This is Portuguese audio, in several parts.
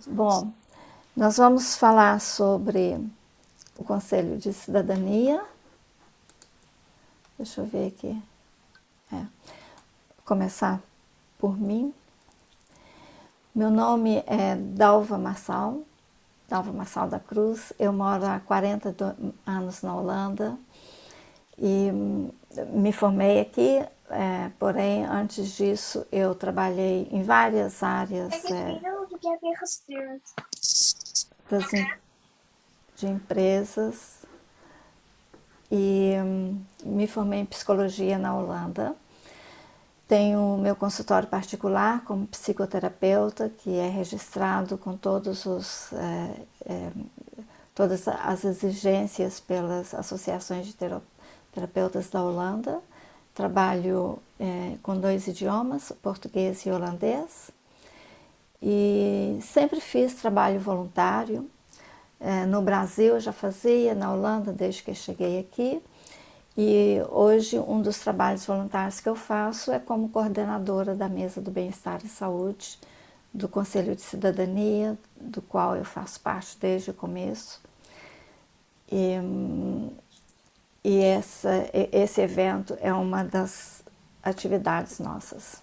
Bom, nós vamos falar sobre o Conselho de Cidadania. Deixa eu ver aqui. Começar por mim. Meu nome é Dalva Marçal da Cruz. Eu moro há 40 anos na Holanda e me formei aqui, porém, antes disso, eu trabalhei em várias áreas de empresas e me formei em psicologia na Holanda. Tenho meu consultório particular como psicoterapeuta, que é registrado com todas as exigências pelas associações de terapeutas da Holanda. Trabalho com 2 idiomas, português e holandês. E sempre fiz trabalho voluntário. No Brasil eu já fazia, na Holanda desde que cheguei aqui. E hoje um dos trabalhos voluntários que eu faço é como coordenadora da Mesa do Bem-Estar e Saúde do Conselho de Cidadania, do qual eu faço parte desde o começo. E esse evento é uma das atividades nossas.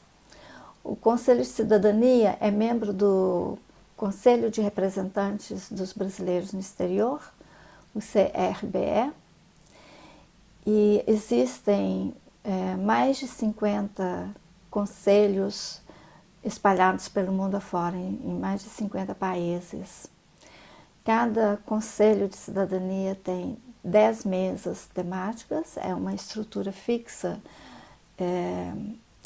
O Conselho de Cidadania é membro do Conselho de Representantes dos Brasileiros no Exterior, o CRBE, e existem mais de 50 conselhos espalhados pelo mundo afora, em mais de 50 países. Cada conselho de cidadania tem 10 mesas temáticas, é uma estrutura fixa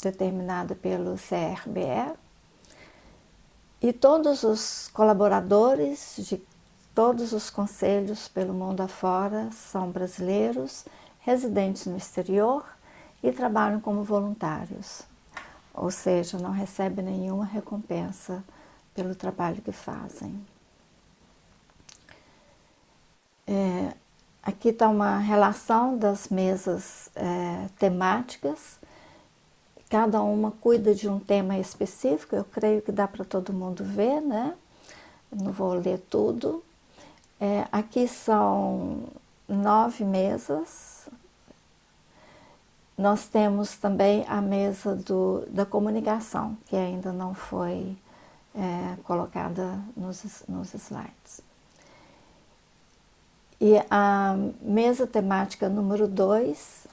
determinada pelo CRBE, e todos os colaboradores de todos os conselhos pelo mundo afora são brasileiros, residentes no exterior e trabalham como voluntários, ou seja, não recebem nenhuma recompensa pelo trabalho que fazem. Aqui está uma relação das mesas temáticas. Cada uma cuida de um tema específico. Eu creio que dá para todo mundo ver, né? Eu não vou ler tudo. Aqui são 9 mesas. Nós temos também a mesa da comunicação, que ainda não foi colocada nos slides. E a mesa temática número 2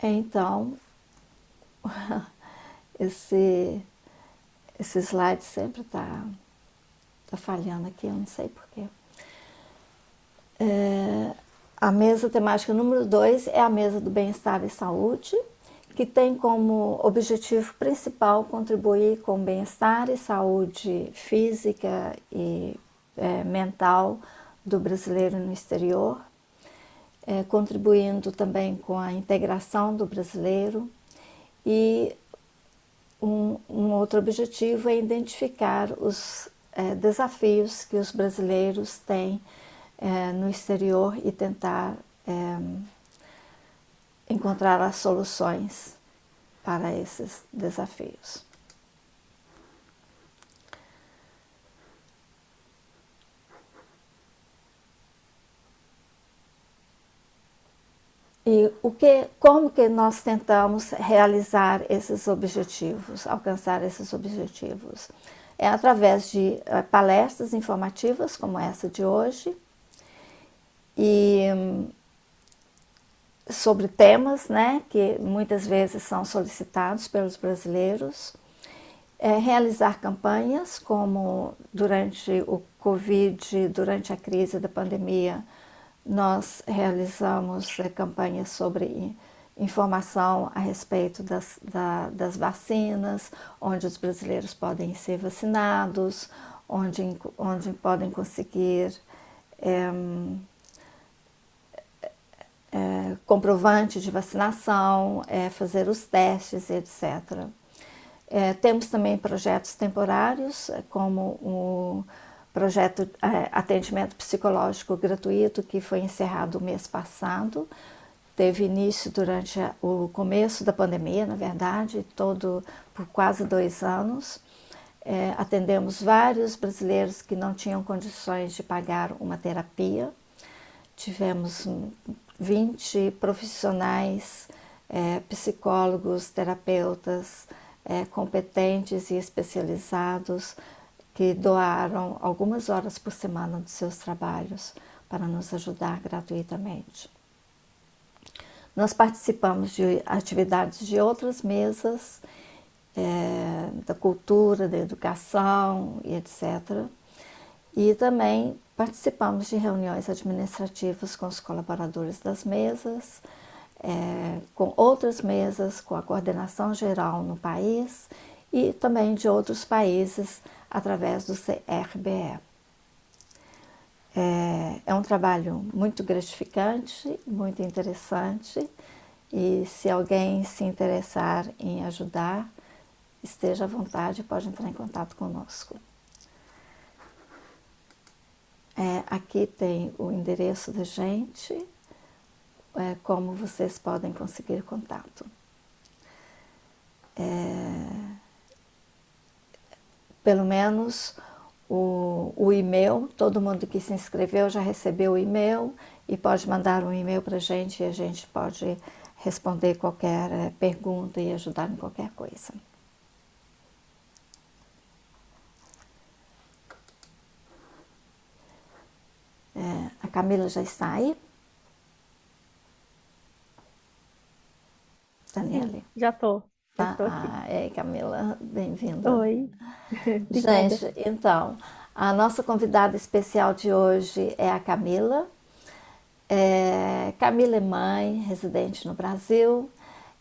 então, esse slide sempre está falhando aqui, eu não sei porquê. A mesa temática número 2 é a mesa do bem-estar e saúde, que tem como objetivo principal contribuir com o bem-estar e saúde física e mental do brasileiro no exterior, contribuindo também com a integração do brasileiro. E um outro objetivo é identificar os desafios que os brasileiros têm no exterior e tentar encontrar as soluções para esses desafios. E como que nós tentamos realizar esses objetivos, alcançar esses objetivos? É através de palestras informativas, como essa de hoje, e sobre temas, né, que muitas vezes são solicitados pelos brasileiros, realizar campanhas, como durante o Covid, durante a crise da pandemia, nós realizamos campanhas sobre informação a respeito das vacinas, onde os brasileiros podem ser vacinados, onde podem conseguir comprovante de vacinação, fazer os testes, etc. Temos também projetos temporários, como o projeto Atendimento Psicológico Gratuito, que foi encerrado o mês passado. teve início durante o começo da pandemia, na verdade, por quase 2 anos. Atendemos vários brasileiros que não tinham condições de pagar uma terapia. Tivemos 20 profissionais, psicólogos, terapeutas, competentes e especializados que doaram algumas horas por semana dos seus trabalhos para nos ajudar gratuitamente. Nós participamos de atividades de outras mesas, da cultura, da educação e etc. E também participamos de reuniões administrativas com os colaboradores das mesas, com outras mesas, com a coordenação geral no país e também de outros países através do CRBE. É um trabalho muito gratificante, muito interessante, e se alguém se interessar em ajudar, esteja à vontade, pode entrar em contato conosco. Aqui tem o endereço da gente, como vocês podem conseguir contato. Pelo menos o e-mail, todo mundo que se inscreveu já recebeu o e-mail e pode mandar um e-mail para a gente e a gente pode responder qualquer pergunta e ajudar em qualquer coisa. A Camila já está aí? Daniele? Já tô. Já Tá? estou aqui. Camila, bem-vinda. Oi. Obrigada. Gente, então, a nossa convidada especial de hoje é a Camila. Camila é mãe, residente no Brasil,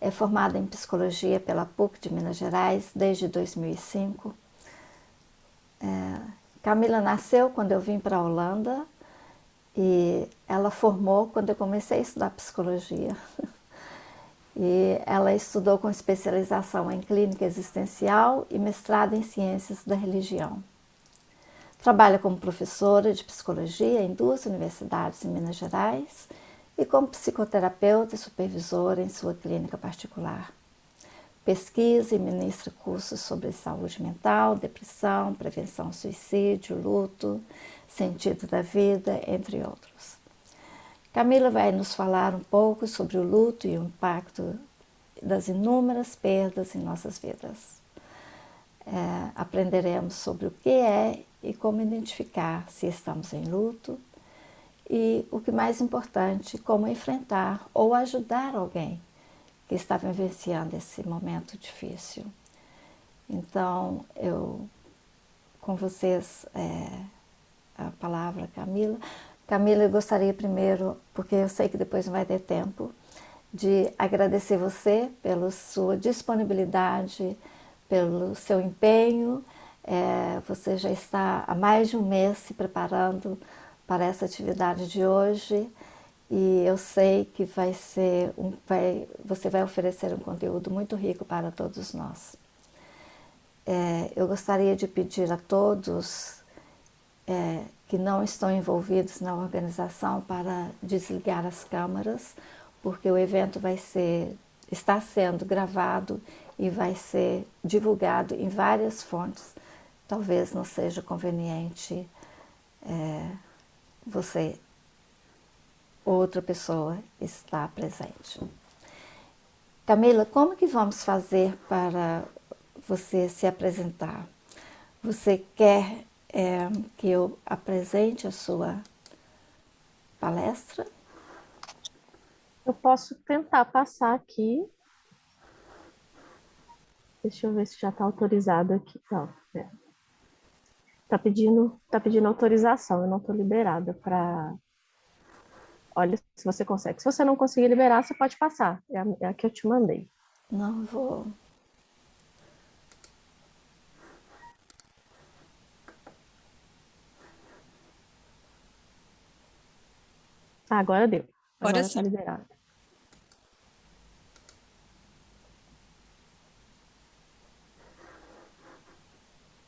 é formada em psicologia pela PUC de Minas Gerais desde 2005. Camila nasceu quando eu vim para a Holanda e ela formou quando eu comecei a estudar psicologia. E ela estudou com especialização em clínica existencial e mestrado em ciências da religião. Trabalha como professora de psicologia em 2 universidades em Minas Gerais e como psicoterapeuta e supervisora em sua clínica particular. Pesquisa e ministra cursos sobre saúde mental, depressão, prevenção ao suicídio, luto, sentido da vida, entre outros. Camila vai nos falar um pouco sobre o luto e o impacto das inúmeras perdas em nossas vidas. Aprenderemos sobre o que é e como identificar se estamos em luto e, o que mais importante, como enfrentar ou ajudar alguém que está vivenciando esse momento difícil. Então, com vocês, a palavra, Camila. Camila, eu gostaria primeiro, porque eu sei que depois não vai ter tempo, de agradecer você pela sua disponibilidade, pelo seu empenho. Você já está há mais de um mês se preparando para essa atividade de hoje e eu sei que você vai oferecer um conteúdo muito rico para todos nós. Eu gostaria de pedir a todos que não estão envolvidos na organização para desligar as câmeras, porque o evento está sendo gravado e vai ser divulgado em várias fontes. Talvez não seja conveniente você ou outra pessoa estar presente. Camila, como que vamos fazer para você se apresentar? Você quer que eu apresente a sua palestra? Eu posso tentar passar aqui. Deixa eu ver se já está autorizado aqui. Não, tá pedindo autorização. Eu não estou liberada para. Olha, se você consegue. Se você não conseguir liberar, você pode passar. É a que eu te mandei. Não vou. Ah, agora deu. Agora Agora sim. está liberado.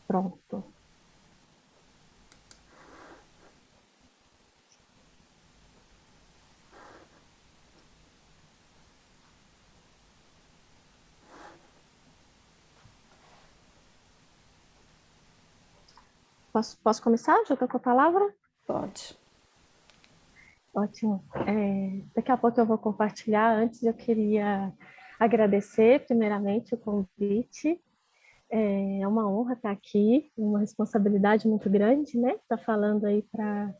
Pronto. Posso começar? Já estou com a palavra? Pode. Ótimo. Daqui a pouco eu vou compartilhar. Antes eu queria agradecer primeiramente o convite. É uma honra estar aqui, uma responsabilidade muito grande, né? Estar falando aí para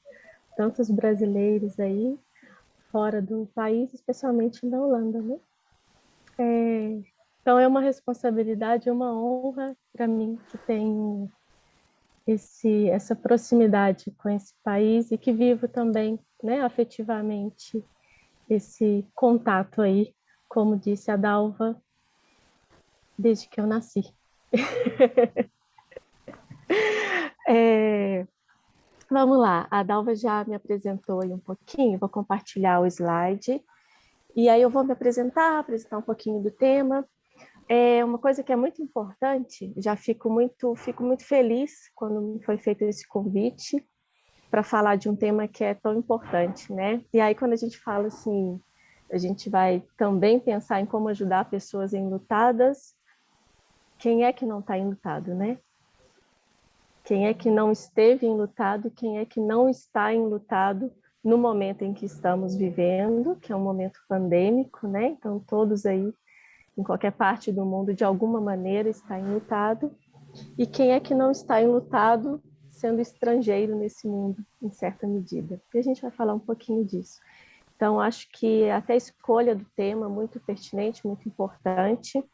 tantos brasileiros aí fora do país, especialmente na Holanda, né? Então é uma responsabilidade, uma honra para mim que tenho essa proximidade com esse país e que vivo também, né, afetivamente esse contato aí, como disse a Dalva, desde que eu nasci. Vamos lá, a Dalva já me apresentou aí um pouquinho, vou compartilhar o slide, e aí eu vou me apresentar um pouquinho do tema. É uma coisa que é muito importante, já fico muito feliz quando me foi feito esse convite para falar de um tema que é tão importante, né? E aí quando a gente fala assim, a gente vai também pensar em como ajudar pessoas enlutadas. Quem é que não está enlutado, né? Quem é que não esteve enlutado? Quem é que não está enlutado no momento em que estamos vivendo, que é um momento pandêmico, né? Então todos aí em qualquer parte do mundo, de alguma maneira, está enlutado. E quem é que não está enlutado sendo estrangeiro nesse mundo, em certa medida? E a gente vai falar um pouquinho disso. Então, acho que até a escolha do tema é muito pertinente, muito importante.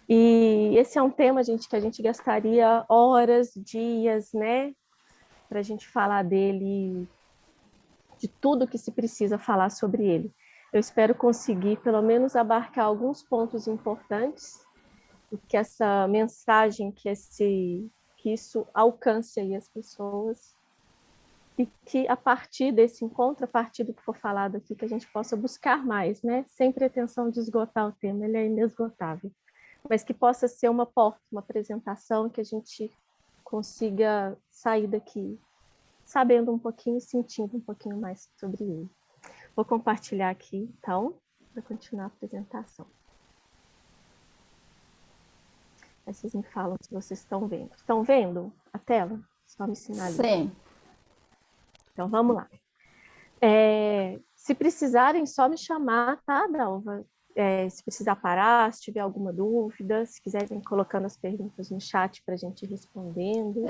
E esse é um tema, gente, que a gente gastaria horas, dias, né, para a gente falar dele, de tudo que se precisa falar sobre ele. Eu espero conseguir, pelo menos, abarcar alguns pontos importantes e que essa mensagem, que isso alcance aí as pessoas e que a partir desse encontro, a partir do que for falado aqui, que a gente possa buscar mais, né? Sem pretensão de esgotar o tema, ele é inesgotável, mas que possa ser uma porta, uma apresentação que a gente consiga sair daqui sabendo um pouquinho, sentindo um pouquinho mais sobre ele. Vou compartilhar aqui, então, para continuar a apresentação. Aí vocês me falam se vocês estão vendo. Estão vendo a tela? Só me sinalizem. Sim. Então, vamos lá. Se precisarem, só me chamar, tá, Dalva? Se precisar parar, se tiver alguma dúvida, se quiserem colocando as perguntas no chat para a gente ir respondendo.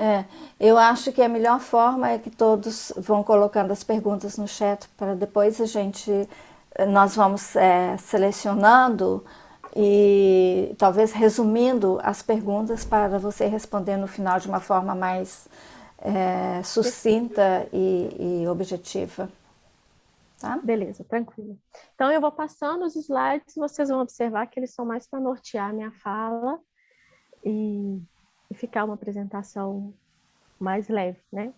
Eu acho que a melhor forma é que todos vão colocando as perguntas no chat para depois nós vamos selecionando e talvez resumindo as perguntas para você responder no final de uma forma mais sucinta e objetiva. Tá? Beleza, tranquilo. Então, eu vou passando os slides, vocês vão observar que eles são mais para nortear a minha fala e ficar uma apresentação mais leve, né?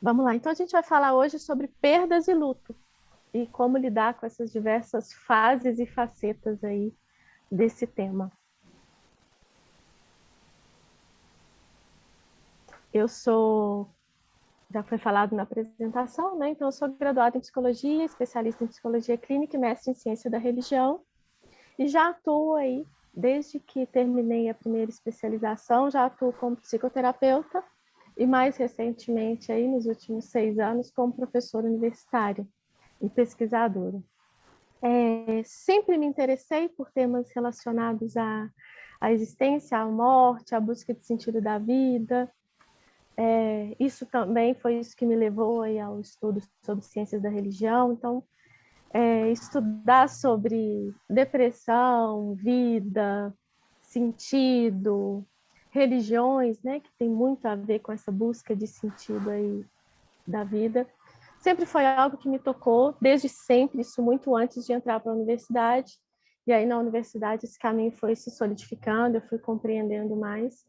Vamos lá, então a gente vai falar hoje sobre perdas e luto e como lidar com essas diversas fases e facetas aí desse tema. Já foi falado na apresentação, né? Então eu sou graduada em psicologia, especialista em psicologia clínica e mestre em ciência da religião e já atuo aí, desde que terminei a primeira especialização, já atuo como psicoterapeuta e mais recentemente aí nos últimos 6 anos como professora universitária e pesquisadora. Sempre me interessei por temas relacionados à existência, à morte, à busca de sentido da vida. Isso também foi isso que me levou aí ao estudo sobre ciências da religião. Então, estudar sobre depressão, vida, sentido, religiões, né, que tem muito a ver com essa busca de sentido aí da vida, sempre foi algo que me tocou, desde sempre, isso muito antes de entrar para a universidade. E aí na universidade esse caminho foi se solidificando, eu fui compreendendo mais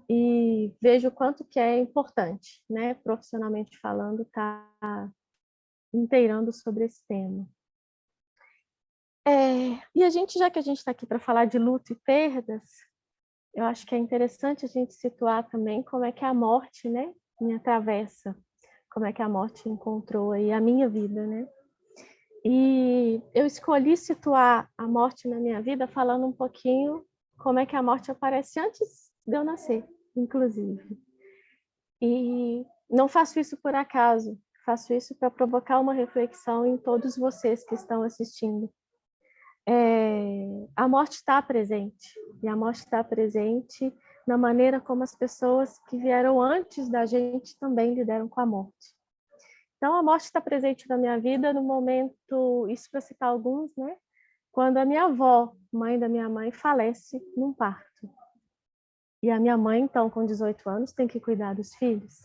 e vejo o quanto que é importante, né, profissionalmente falando, estar inteirando sobre esse tema. E já que a gente está aqui para falar de luto e perdas, eu acho que é interessante a gente situar também como é que a morte, né, me atravessa, como é que a morte encontrou aí a minha vida, né? E eu escolhi situar a morte na minha vida falando um pouquinho como é que a morte aparece antes de eu nascer, inclusive. E não faço isso por acaso, faço isso para provocar uma reflexão em todos vocês que estão assistindo. A morte está presente, e a morte está presente na maneira como as pessoas que vieram antes da gente também lidaram com a morte. Então, a morte está presente na minha vida no momento, isso para citar alguns, né? Quando a minha avó, mãe da minha mãe, falece num parto. E a minha mãe, então, com 18 anos, tem que cuidar dos filhos.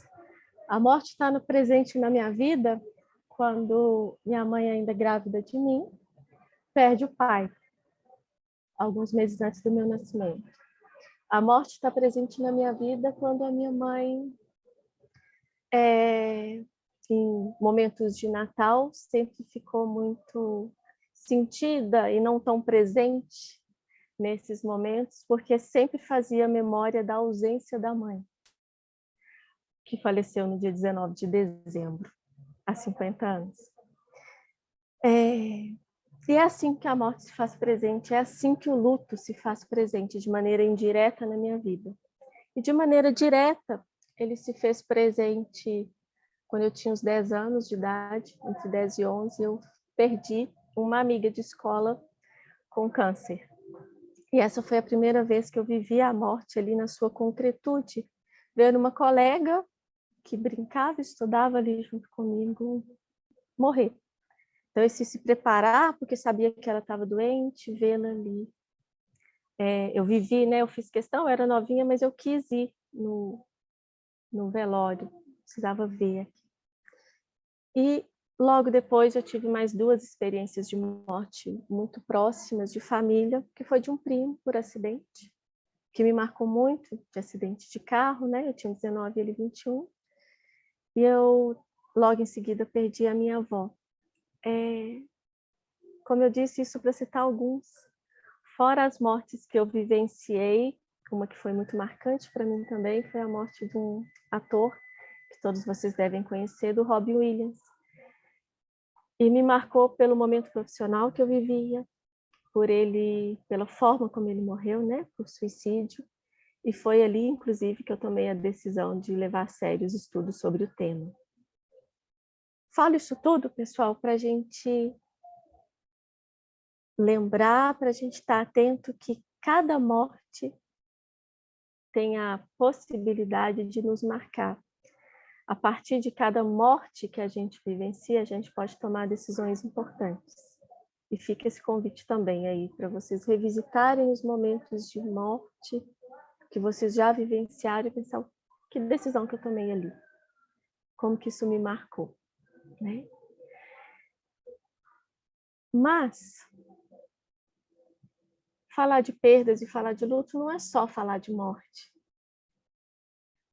A morte está presente na minha vida quando minha mãe, ainda grávida de mim, perde o pai, alguns meses antes do meu nascimento. A morte está presente na minha vida quando a minha mãe, em momentos de Natal, sempre ficou muito sentida e não tão presente nesses momentos, porque sempre fazia memória da ausência da mãe, que faleceu no dia 19 de dezembro, há 50 anos. E é assim que a morte se faz presente, é assim que o luto se faz presente, de maneira indireta na minha vida. E de maneira direta, ele se fez presente quando eu tinha uns 10 anos de idade, entre 10 e 11, eu perdi uma amiga de escola com câncer. E essa foi a primeira vez que eu vivi a morte ali na sua concretude, vendo uma colega que brincava e estudava ali junto comigo morrer. Então, esse se preparar, porque sabia que ela estava doente, vê-la ali. Eu vivi, né? Eu fiz questão, eu era novinha, mas eu quis ir no velório, precisava ver aqui. E logo depois eu tive mais 2 experiências de morte muito próximas de família, que foi de um primo por acidente, que me marcou muito, de acidente de carro, né? Eu tinha 19 e ele 21. E eu, logo em seguida, perdi a minha avó. Como eu disse, isso para citar alguns. Fora as mortes que eu vivenciei, uma que foi muito marcante para mim também, foi a morte de um ator, que todos vocês devem conhecer, do Robin Williams. E me marcou pelo momento profissional que eu vivia, pela forma como ele morreu, né, por suicídio. E foi ali, inclusive, que eu tomei a decisão de levar a sério os estudos sobre o tema. Falo isso tudo, pessoal, para a gente lembrar, para a gente estar atento que cada morte tem a possibilidade de nos marcar. A partir de cada morte que a gente vivencia, a gente pode tomar decisões importantes. E fica esse convite também aí para vocês revisitarem os momentos de morte que vocês já vivenciaram e pensar que decisão que eu tomei ali, como que isso me marcou, né? Mas falar de perdas e falar de luto não é só falar de morte.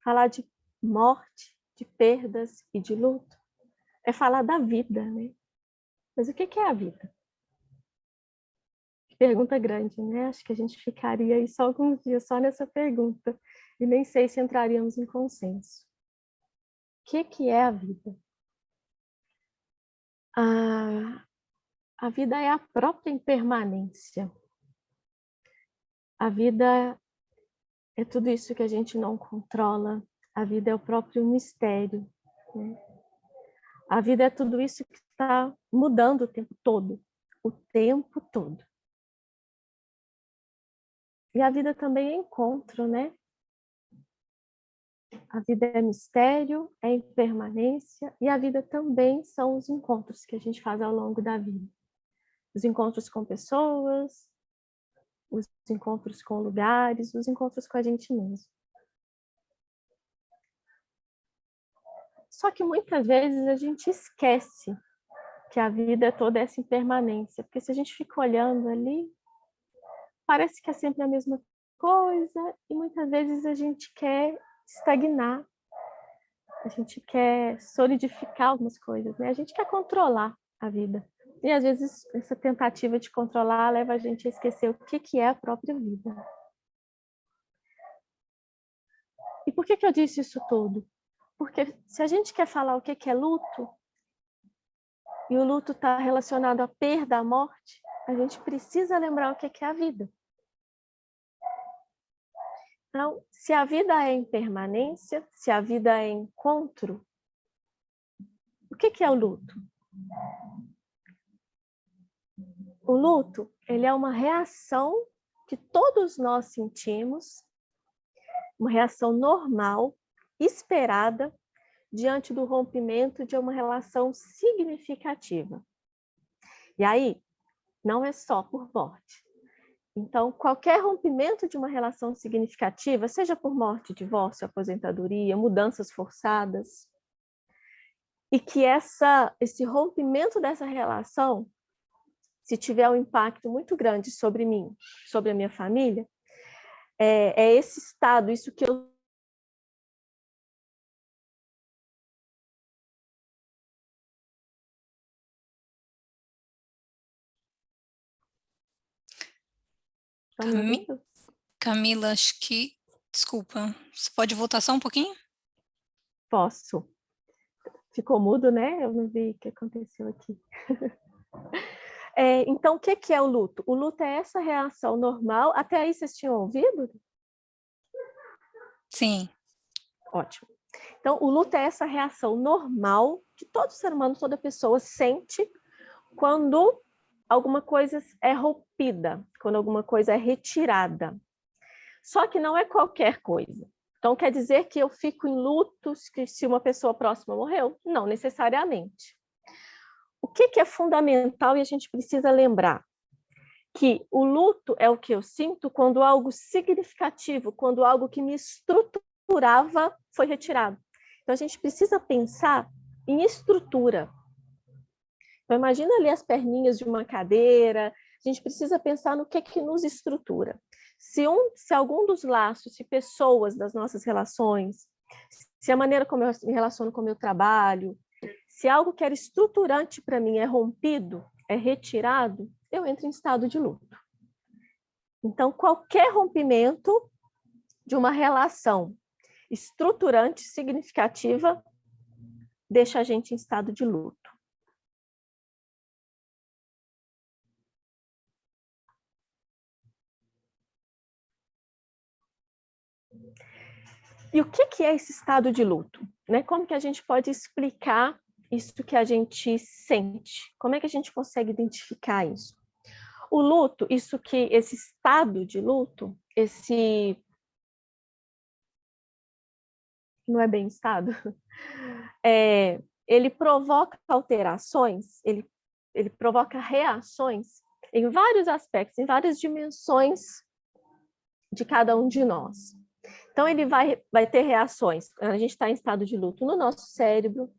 Falar de morte, de perdas e de luto é falar da vida, né? Mas o que é a vida? Que pergunta grande, né? Acho que a gente ficaria aí só alguns dias só nessa pergunta e nem sei se entraríamos em consenso. O que é a vida? A vida é a própria impermanência. A vida é tudo isso que a gente não controla. A vida é o próprio mistério, né? A vida é tudo isso que está mudando o tempo todo. O tempo todo. E a vida também é encontro, né? A vida é mistério, é impermanência, e a vida também são os encontros que a gente faz ao longo da vida. Os encontros com pessoas, os encontros com lugares, os encontros com a gente mesmo. Só que muitas vezes a gente esquece que a vida é toda essa impermanência, porque se a gente fica olhando ali, parece que é sempre a mesma coisa, e muitas vezes a gente quer estagnar, a gente quer solidificar algumas coisas, né? A gente quer controlar a vida. E às vezes essa tentativa de controlar leva a gente a esquecer o que é a própria vida. E por que eu disse isso tudo? Porque se a gente quer falar o que é luto, e o luto está relacionado à perda, à morte, a gente precisa lembrar o que é a vida. Então, se a vida é impermanência, se a vida é encontro, o que é o luto? O luto, ele é uma reação que todos nós sentimos, uma reação normal, esperada, diante do rompimento de uma relação significativa. E aí, não é só por morte. Então, qualquer rompimento de uma relação significativa, seja por morte, divórcio, aposentadoria, mudanças forçadas, e que esse rompimento dessa relação, se tiver um impacto muito grande sobre mim, sobre a minha família, é esse estado, isso que eu... Tá me ouvindo? Camila, acho que... Desculpa, você pode voltar só um pouquinho? Posso. Ficou mudo, né? Eu não vi o que aconteceu aqui. Então, o que é o luto? O luto é essa reação normal. Até aí vocês tinham ouvido? Sim. Ótimo. Então, o luto é essa reação normal que todo ser humano, toda pessoa sente quando alguma coisa é rompida, quando alguma coisa é retirada. Só que não é qualquer coisa. Então, quer dizer que eu fico em luto se uma pessoa próxima morreu? Não necessariamente. O que é fundamental e a gente precisa lembrar? Que o luto é o que eu sinto quando algo significativo, quando algo que me estruturava foi retirado. Então, a gente precisa pensar em estrutura. Então, imagina ali as perninhas de uma cadeira, a gente precisa pensar no que nos estrutura. Se algum dos laços, se pessoas das nossas relações, se a maneira como eu me relaciono com o meu trabalho, se algo que era estruturante para mim é rompido, é retirado, eu entro em estado de luto. Então, qualquer rompimento de uma relação estruturante, significativa, deixa a gente em estado de luto. E o que é esse estado de luto? Como que a gente pode explicar isso que a gente sente? Como é que a gente consegue identificar isso? O luto, esse estado de luto, não é bem estado, ele provoca alterações, ele provoca reações em vários aspectos, em várias dimensões de cada um de nós. Então, ele vai ter reações. A gente está em estado de luto no nosso cérebro,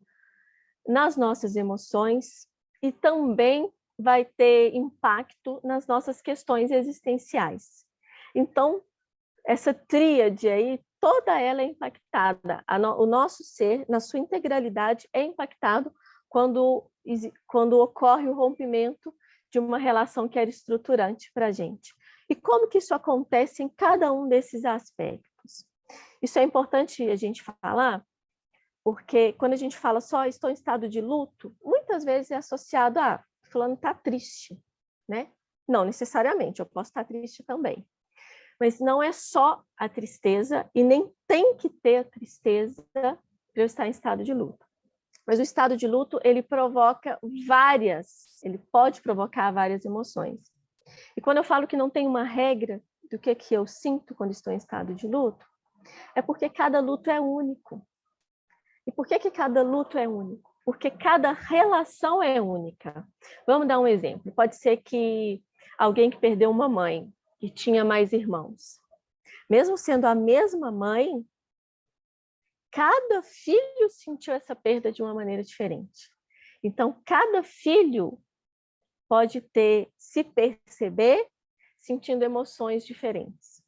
nas nossas emoções, e também vai ter impacto nas nossas questões existenciais. Então, essa tríade aí, toda ela é impactada. O nosso ser, na sua integralidade, é impactado quando ocorre o rompimento de uma relação que era estruturante para a gente. E como que isso acontece em cada um desses aspectos? Isso é importante a gente falar, porque quando a gente fala só estou em estado de luto, muitas vezes é associado a fulano está triste, né? Não necessariamente, eu posso estar triste também. Mas não é só a tristeza, e nem tem que ter a tristeza para eu estar em estado de luto. Mas o estado de luto, ele pode provocar várias emoções. E quando eu falo que não tem uma regra do que eu sinto quando estou em estado de luto, é porque cada luto é único. E por que cada luto é único? Porque cada relação é única. Vamos dar um exemplo. Pode ser que alguém que perdeu uma mãe e tinha mais irmãos. Mesmo sendo a mesma mãe, cada filho sentiu essa perda de uma maneira diferente. Então, cada filho pode se perceber sentindo emoções diferentes.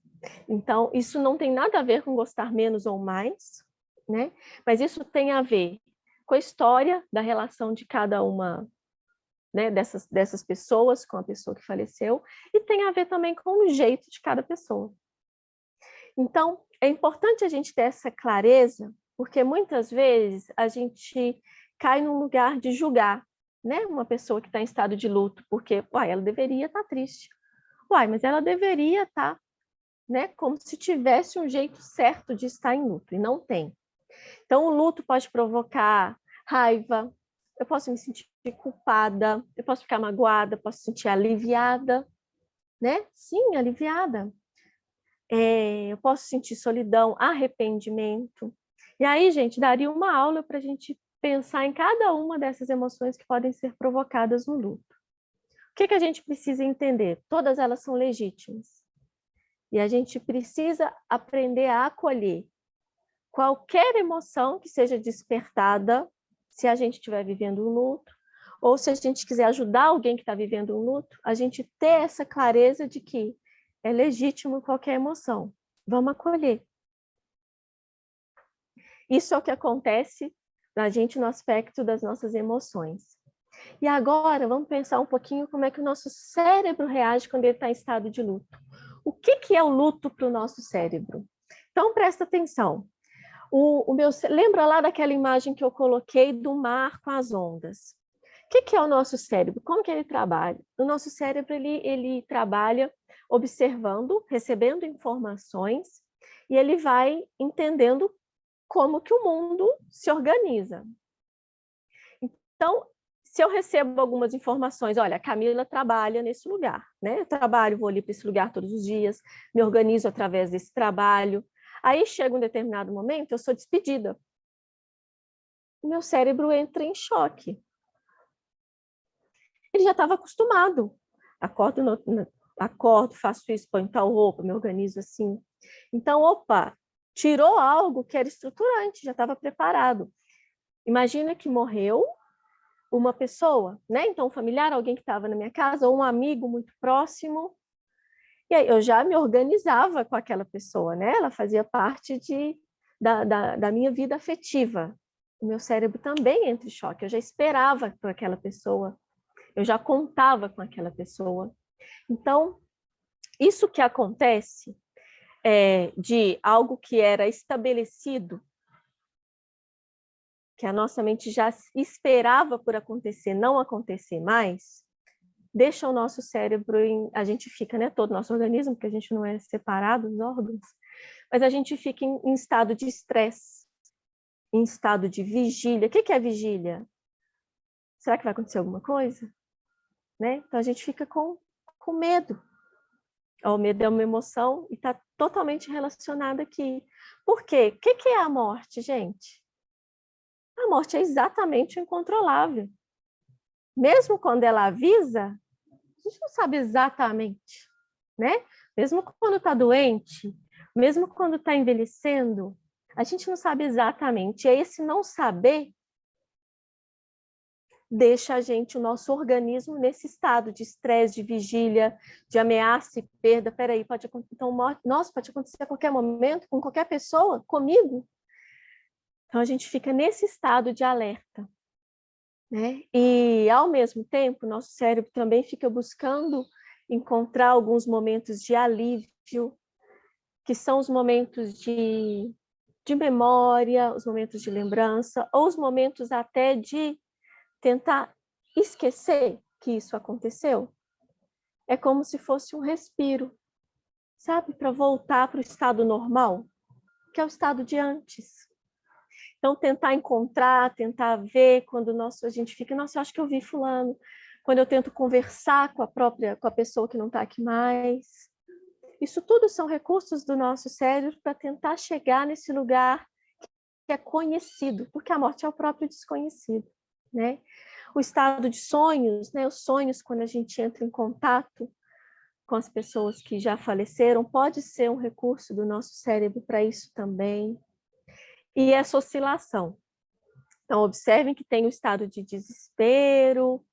Então, isso não tem nada a ver com gostar menos ou mais, né? Mas isso tem a ver com a história da relação de cada uma, né, dessas pessoas com a pessoa que faleceu, e tem a ver também com o jeito de cada pessoa. Então, é importante a gente ter essa clareza, porque muitas vezes a gente cai num lugar de julgar, né, uma pessoa que está em estado de luto, porque ela deveria estar triste. Mas ela deveria estar né? Como se tivesse um jeito certo de estar em luto, e não tem. Então, o luto pode provocar raiva, eu posso me sentir culpada, eu posso ficar magoada, posso sentir aliviada, né? Sim, aliviada. Eu posso sentir solidão, arrependimento. E aí, gente, daria uma aula para a gente pensar em cada uma dessas emoções que podem ser provocadas no luto. O que a gente precisa entender? Todas elas são legítimas. E a gente precisa aprender a acolher qualquer emoção que seja despertada se a gente estiver vivendo um luto, ou se a gente quiser ajudar alguém que está vivendo um luto, a gente ter essa clareza de que é legítimo qualquer emoção. Vamos acolher. Isso é o que acontece na gente no aspecto das nossas emoções. E agora, vamos pensar um pouquinho como é que o nosso cérebro reage quando ele está em estado de luto. O que é o luto para o nosso cérebro? Então, presta atenção. Lembra lá daquela imagem que eu coloquei do mar com as ondas? O que é o nosso cérebro? Como que ele trabalha? O nosso cérebro ele trabalha observando, recebendo informações, e ele vai entendendo como que o mundo se organiza. Então, se eu recebo algumas informações, olha, a Camila trabalha nesse lugar, né? Eu trabalho, vou ali para esse lugar todos os dias, me organizo através desse trabalho. Aí chega um determinado momento, eu sou despedida. O meu cérebro entra em choque. Ele já estava acostumado. Acordo, faço isso, ponho tal roupa, me organizo assim. Então, opa, tirou algo que era estruturante, já estava preparado. Imagina que morreu uma pessoa, né? Então, um familiar, alguém que estava na minha casa, ou um amigo muito próximo. E aí eu já me organizava com aquela pessoa, né? Ela fazia parte da minha vida afetiva. O meu cérebro também entra em choque. Eu já esperava por aquela pessoa. Eu já contava com aquela pessoa. Então, isso que acontece de algo que era estabelecido, que a nossa mente já esperava por acontecer, não acontecer mais, deixa o nosso cérebro, a gente fica, né, todo o nosso organismo, porque a gente não é separado dos órgãos, mas a gente fica em estado de estresse, em estado de vigília. O que é vigília? Será que vai acontecer alguma coisa? Né? Então a gente fica com medo. O medo é uma emoção e está totalmente relacionada aqui. Por quê? O que é a morte, gente? A morte é exatamente o incontrolável. Mesmo quando ela avisa, a gente não sabe exatamente, né? Mesmo quando está doente, mesmo quando está envelhecendo, a gente não sabe exatamente. E esse não saber deixa a gente, o nosso organismo, nesse estado de estresse, de vigília, de ameaça e perda. Peraí, então, nossa, pode acontecer a qualquer momento, com qualquer pessoa, comigo. Então, a gente fica nesse estado de alerta, né? E, ao mesmo tempo, nosso cérebro também fica buscando encontrar alguns momentos de alívio, que são os momentos de memória, os momentos de lembrança, ou os momentos até de tentar esquecer que isso aconteceu. É como se fosse um respiro, sabe? Para voltar para o estado normal, que é o estado de antes. Então, tentar encontrar, tentar ver, quando a gente fica, nossa, eu acho que eu vi fulano. Quando eu tento conversar com a pessoa que não está aqui mais. Isso tudo são recursos do nosso cérebro para tentar chegar nesse lugar que é conhecido, porque a morte é o próprio desconhecido, né? O estado de sonhos, né? Os sonhos, quando a gente entra em contato com as pessoas que já faleceram, pode ser um recurso do nosso cérebro para isso também. E essa oscilação. Então, observem que tem o estado de desespero,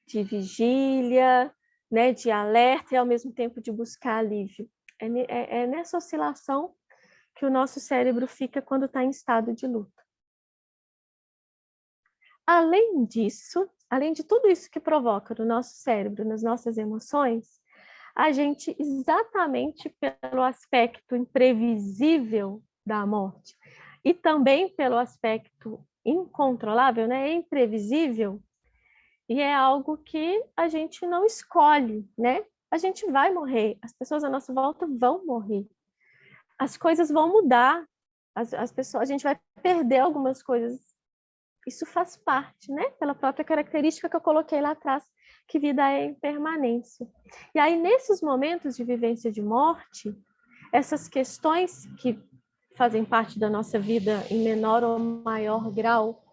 de vigília, né? De alerta e, ao mesmo tempo, de buscar alívio. É nessa oscilação que o nosso cérebro fica quando está em estado de luto. Além disso, além de tudo isso que provoca no nosso cérebro, nas nossas emoções, a gente, exatamente pelo aspecto imprevisível da morte e também pelo aspecto incontrolável, né, imprevisível, e é algo que a gente não escolhe, né? A gente vai morrer, as pessoas à nossa volta vão morrer. as coisas vão mudar, as pessoas, a gente vai perder algumas coisas. Isso faz parte, né? Pela própria característica que eu coloquei lá atrás, que vida é impermanência. E aí, nesses momentos de vivência de morte, essas questões que fazem parte da nossa vida em menor ou maior grau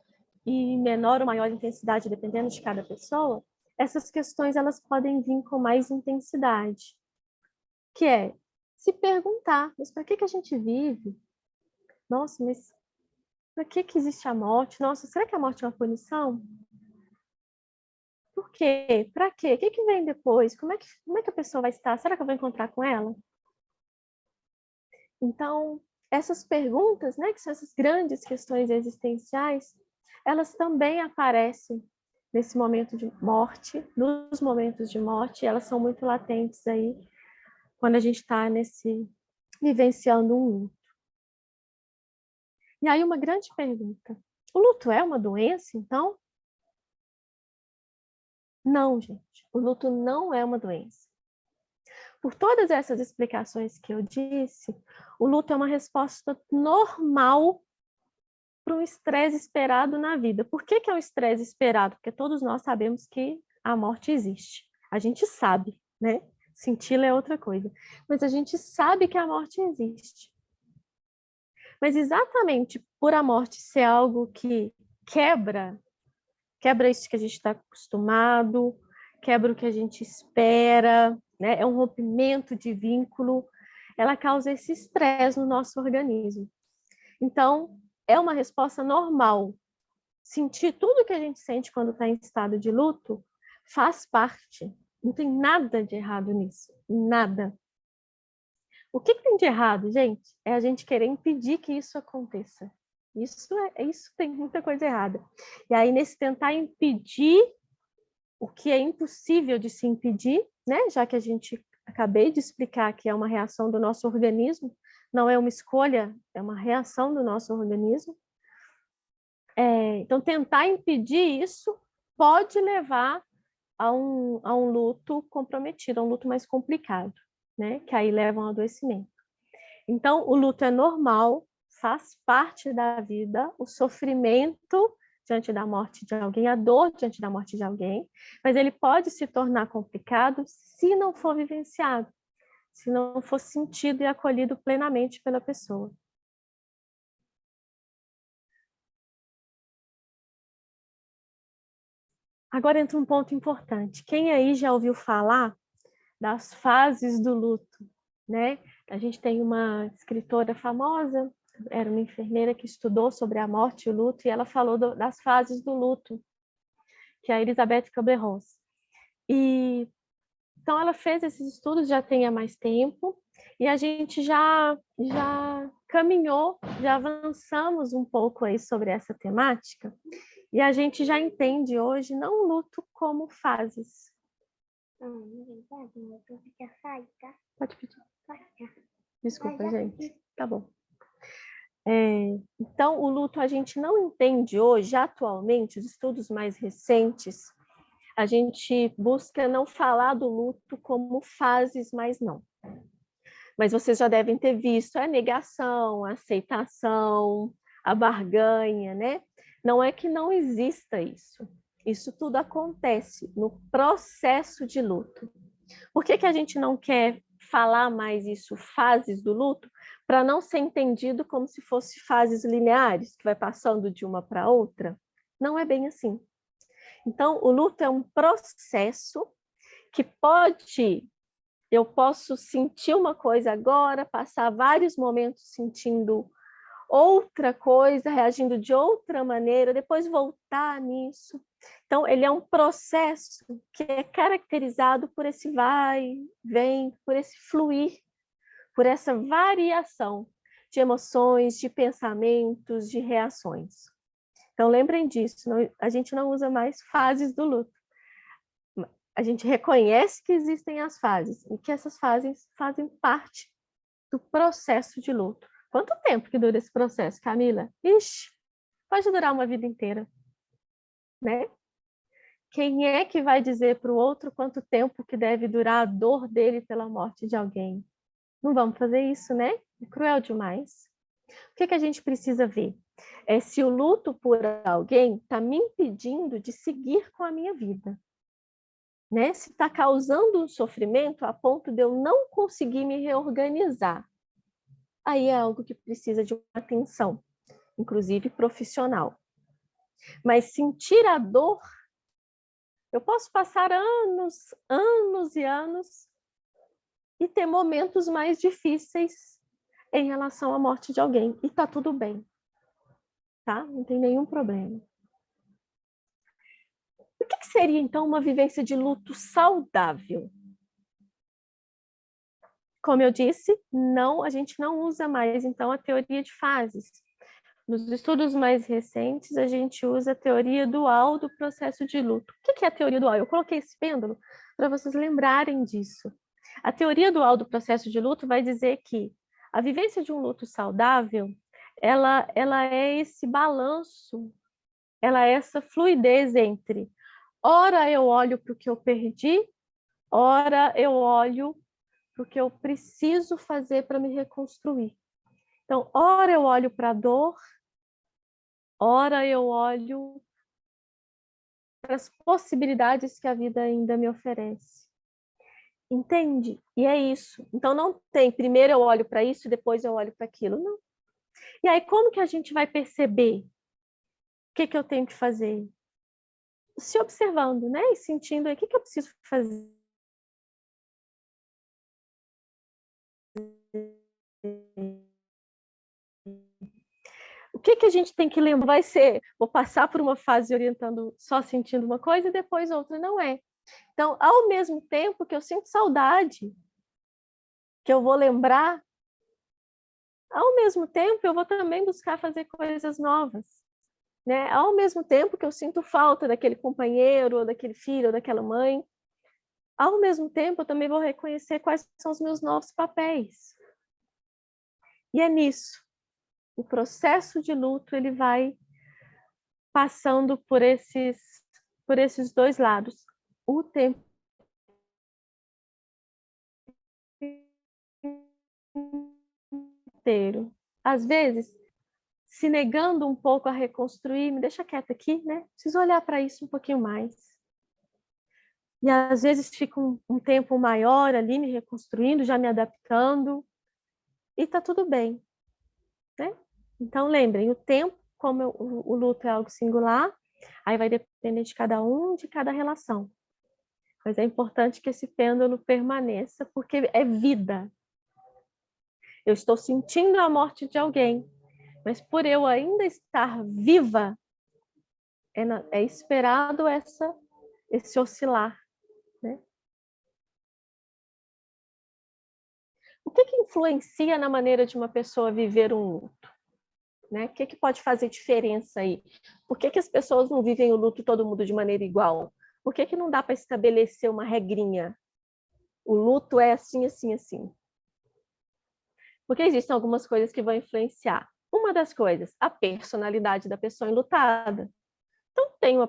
e menor ou maior intensidade, dependendo de cada pessoa, essas questões elas podem vir com mais intensidade, que é se perguntar, mas para que a gente vive? Nossa, mas para que existe a morte? Nossa, será que a morte é uma punição? Por quê? Para quê? O que vem depois? Como é que a pessoa vai estar? Será que eu vou encontrar com ela? Então, essas perguntas, né, que são essas grandes questões existenciais, elas também aparecem nesse momento de morte, nos momentos de morte, elas são muito latentes aí, quando a gente está vivenciando um luto. E aí uma grande pergunta, o luto é uma doença, então? Não, gente, o luto não é uma doença. Por todas essas explicações que eu disse, o luto é uma resposta normal para um estresse esperado na vida. Por que é um estresse esperado? Porque todos nós sabemos que a morte existe. A gente sabe, né? Senti-la é outra coisa. Mas a gente sabe que a morte existe. Mas exatamente por a morte ser algo que quebra isso que a gente está acostumado, quebra o que a gente espera, né? É um rompimento de vínculo, ela causa esse estresse no nosso organismo. Então, é uma resposta normal. Sentir tudo que a gente sente quando está em estado de luto faz parte. Não tem nada de errado nisso. Nada. O que tem de errado, gente? É a gente querer impedir que isso aconteça. Isso tem muita coisa errada. E aí, nesse tentar impedir o que é impossível de se impedir, né? Já que a gente acabei de explicar que é uma reação do nosso organismo, não é uma escolha, é uma reação do nosso organismo. Então, tentar impedir isso pode levar a um luto comprometido, a um luto mais complicado, né? Que aí leva a um adoecimento. Então, o luto é normal, faz parte da vida, o sofrimento diante da morte de alguém, a dor diante da morte de alguém, mas ele pode se tornar complicado se não for vivenciado, se não for sentido e acolhido plenamente pela pessoa. Agora entra um ponto importante. Quem aí já ouviu falar das fases do luto, né? A gente tem uma escritora famosa, era uma enfermeira que estudou sobre a morte e o luto, e ela falou das fases do luto, que é a Elizabeth Kubler-Ross. Então ela fez esses estudos já tem há mais tempo, e a gente já caminhou, já avançamos um pouco aí sobre essa temática, e a gente já entende hoje não o luto como fases. Pode pedir. Desculpa, gente. Tá bom. Então, o luto a gente não entende hoje, atualmente, os estudos mais recentes, a gente busca não falar do luto como fases, mas não. Mas vocês já devem ter visto a negação, a aceitação, a barganha, né? Não é que não exista isso. Isso tudo acontece no processo de luto. Por que a gente não quer falar mais isso, fases do luto, para não ser entendido como se fosse fases lineares, que vai passando de uma para outra? Não é bem assim. Então, o luto é um processo que eu posso sentir uma coisa agora, passar vários momentos sentindo outra coisa, reagindo de outra maneira, depois voltar nisso. Então, ele é um processo que é caracterizado por esse vai, vem, por esse fluir, por essa variação de emoções, de pensamentos, de reações. Então, lembrem disso, a gente não usa mais fases do luto. A gente reconhece que existem as fases e que essas fases fazem parte do processo de luto. Quanto tempo que dura esse processo, Camila? Ixi, pode durar uma vida inteira, né? Quem é que vai dizer para o outro quanto tempo que deve durar a dor dele pela morte de alguém? Não vamos fazer isso, né? É cruel demais. O que a gente precisa ver? É se o luto por alguém está me impedindo de seguir com a minha vida. Né? Se está causando um sofrimento a ponto de eu não conseguir me reorganizar. Aí é algo que precisa de uma atenção, inclusive profissional. Mas sentir a dor, eu posso passar anos, anos e anos e ter momentos mais difíceis em relação à morte de alguém. E tá tudo bem, tá? Não tem nenhum problema. O que seria, então, uma vivência de luto saudável? Como eu disse, a gente não usa mais, então, a teoria de fases. Nos estudos mais recentes, a gente usa a teoria dual do processo de luto. O que é a teoria dual? Eu coloquei esse pêndulo para vocês lembrarem disso. A teoria dual do processo de luto vai dizer que a vivência de um luto saudável, ela é esse balanço, ela é essa fluidez entre, ora eu olho para o que eu perdi, ora eu olho para o que eu preciso fazer para me reconstruir. Então, ora eu olho para a dor, ora eu olho para as possibilidades que a vida ainda me oferece. Entende? E é isso. Então não tem, primeiro eu olho para isso e depois eu olho para aquilo. Não. E aí como que a gente vai perceber o que eu tenho que fazer? Se observando, né? E sentindo aí, o que eu preciso fazer? O que a gente tem que lembrar? Vai ser, vou passar por uma fase orientando, só sentindo uma coisa e depois outra. Não é. Então, ao mesmo tempo que eu sinto saudade, que eu vou lembrar, ao mesmo tempo eu vou também buscar fazer coisas novas. Né? Ao mesmo tempo que eu sinto falta daquele companheiro, ou daquele filho, ou daquela mãe, ao mesmo tempo eu também vou reconhecer quais são os meus novos papéis. E é nisso. O processo de luto, ele vai passando por esses dois lados o tempo inteiro. Às vezes, se negando um pouco a reconstruir, me deixa quieta aqui, né? Preciso olhar para isso um pouquinho mais. E às vezes fica um tempo maior ali me reconstruindo, já me adaptando, e tá tudo bem, né? Então lembrem, o tempo, como o luto é algo singular, aí vai depender de cada um, de cada relação. Mas é importante que esse pêndulo permaneça, porque é vida. Eu estou sentindo a morte de alguém, mas por eu ainda estar viva, é esperado esse oscilar, né? O que influencia na maneira de uma pessoa viver um luto? Né? O que pode fazer diferença aí? Por que as pessoas não vivem o luto todo mundo de maneira igual? Por que não dá para estabelecer uma regrinha? O luto é assim, assim, assim. Porque existem algumas coisas que vão influenciar. Uma das coisas, a personalidade da pessoa enlutada. Então, tem uma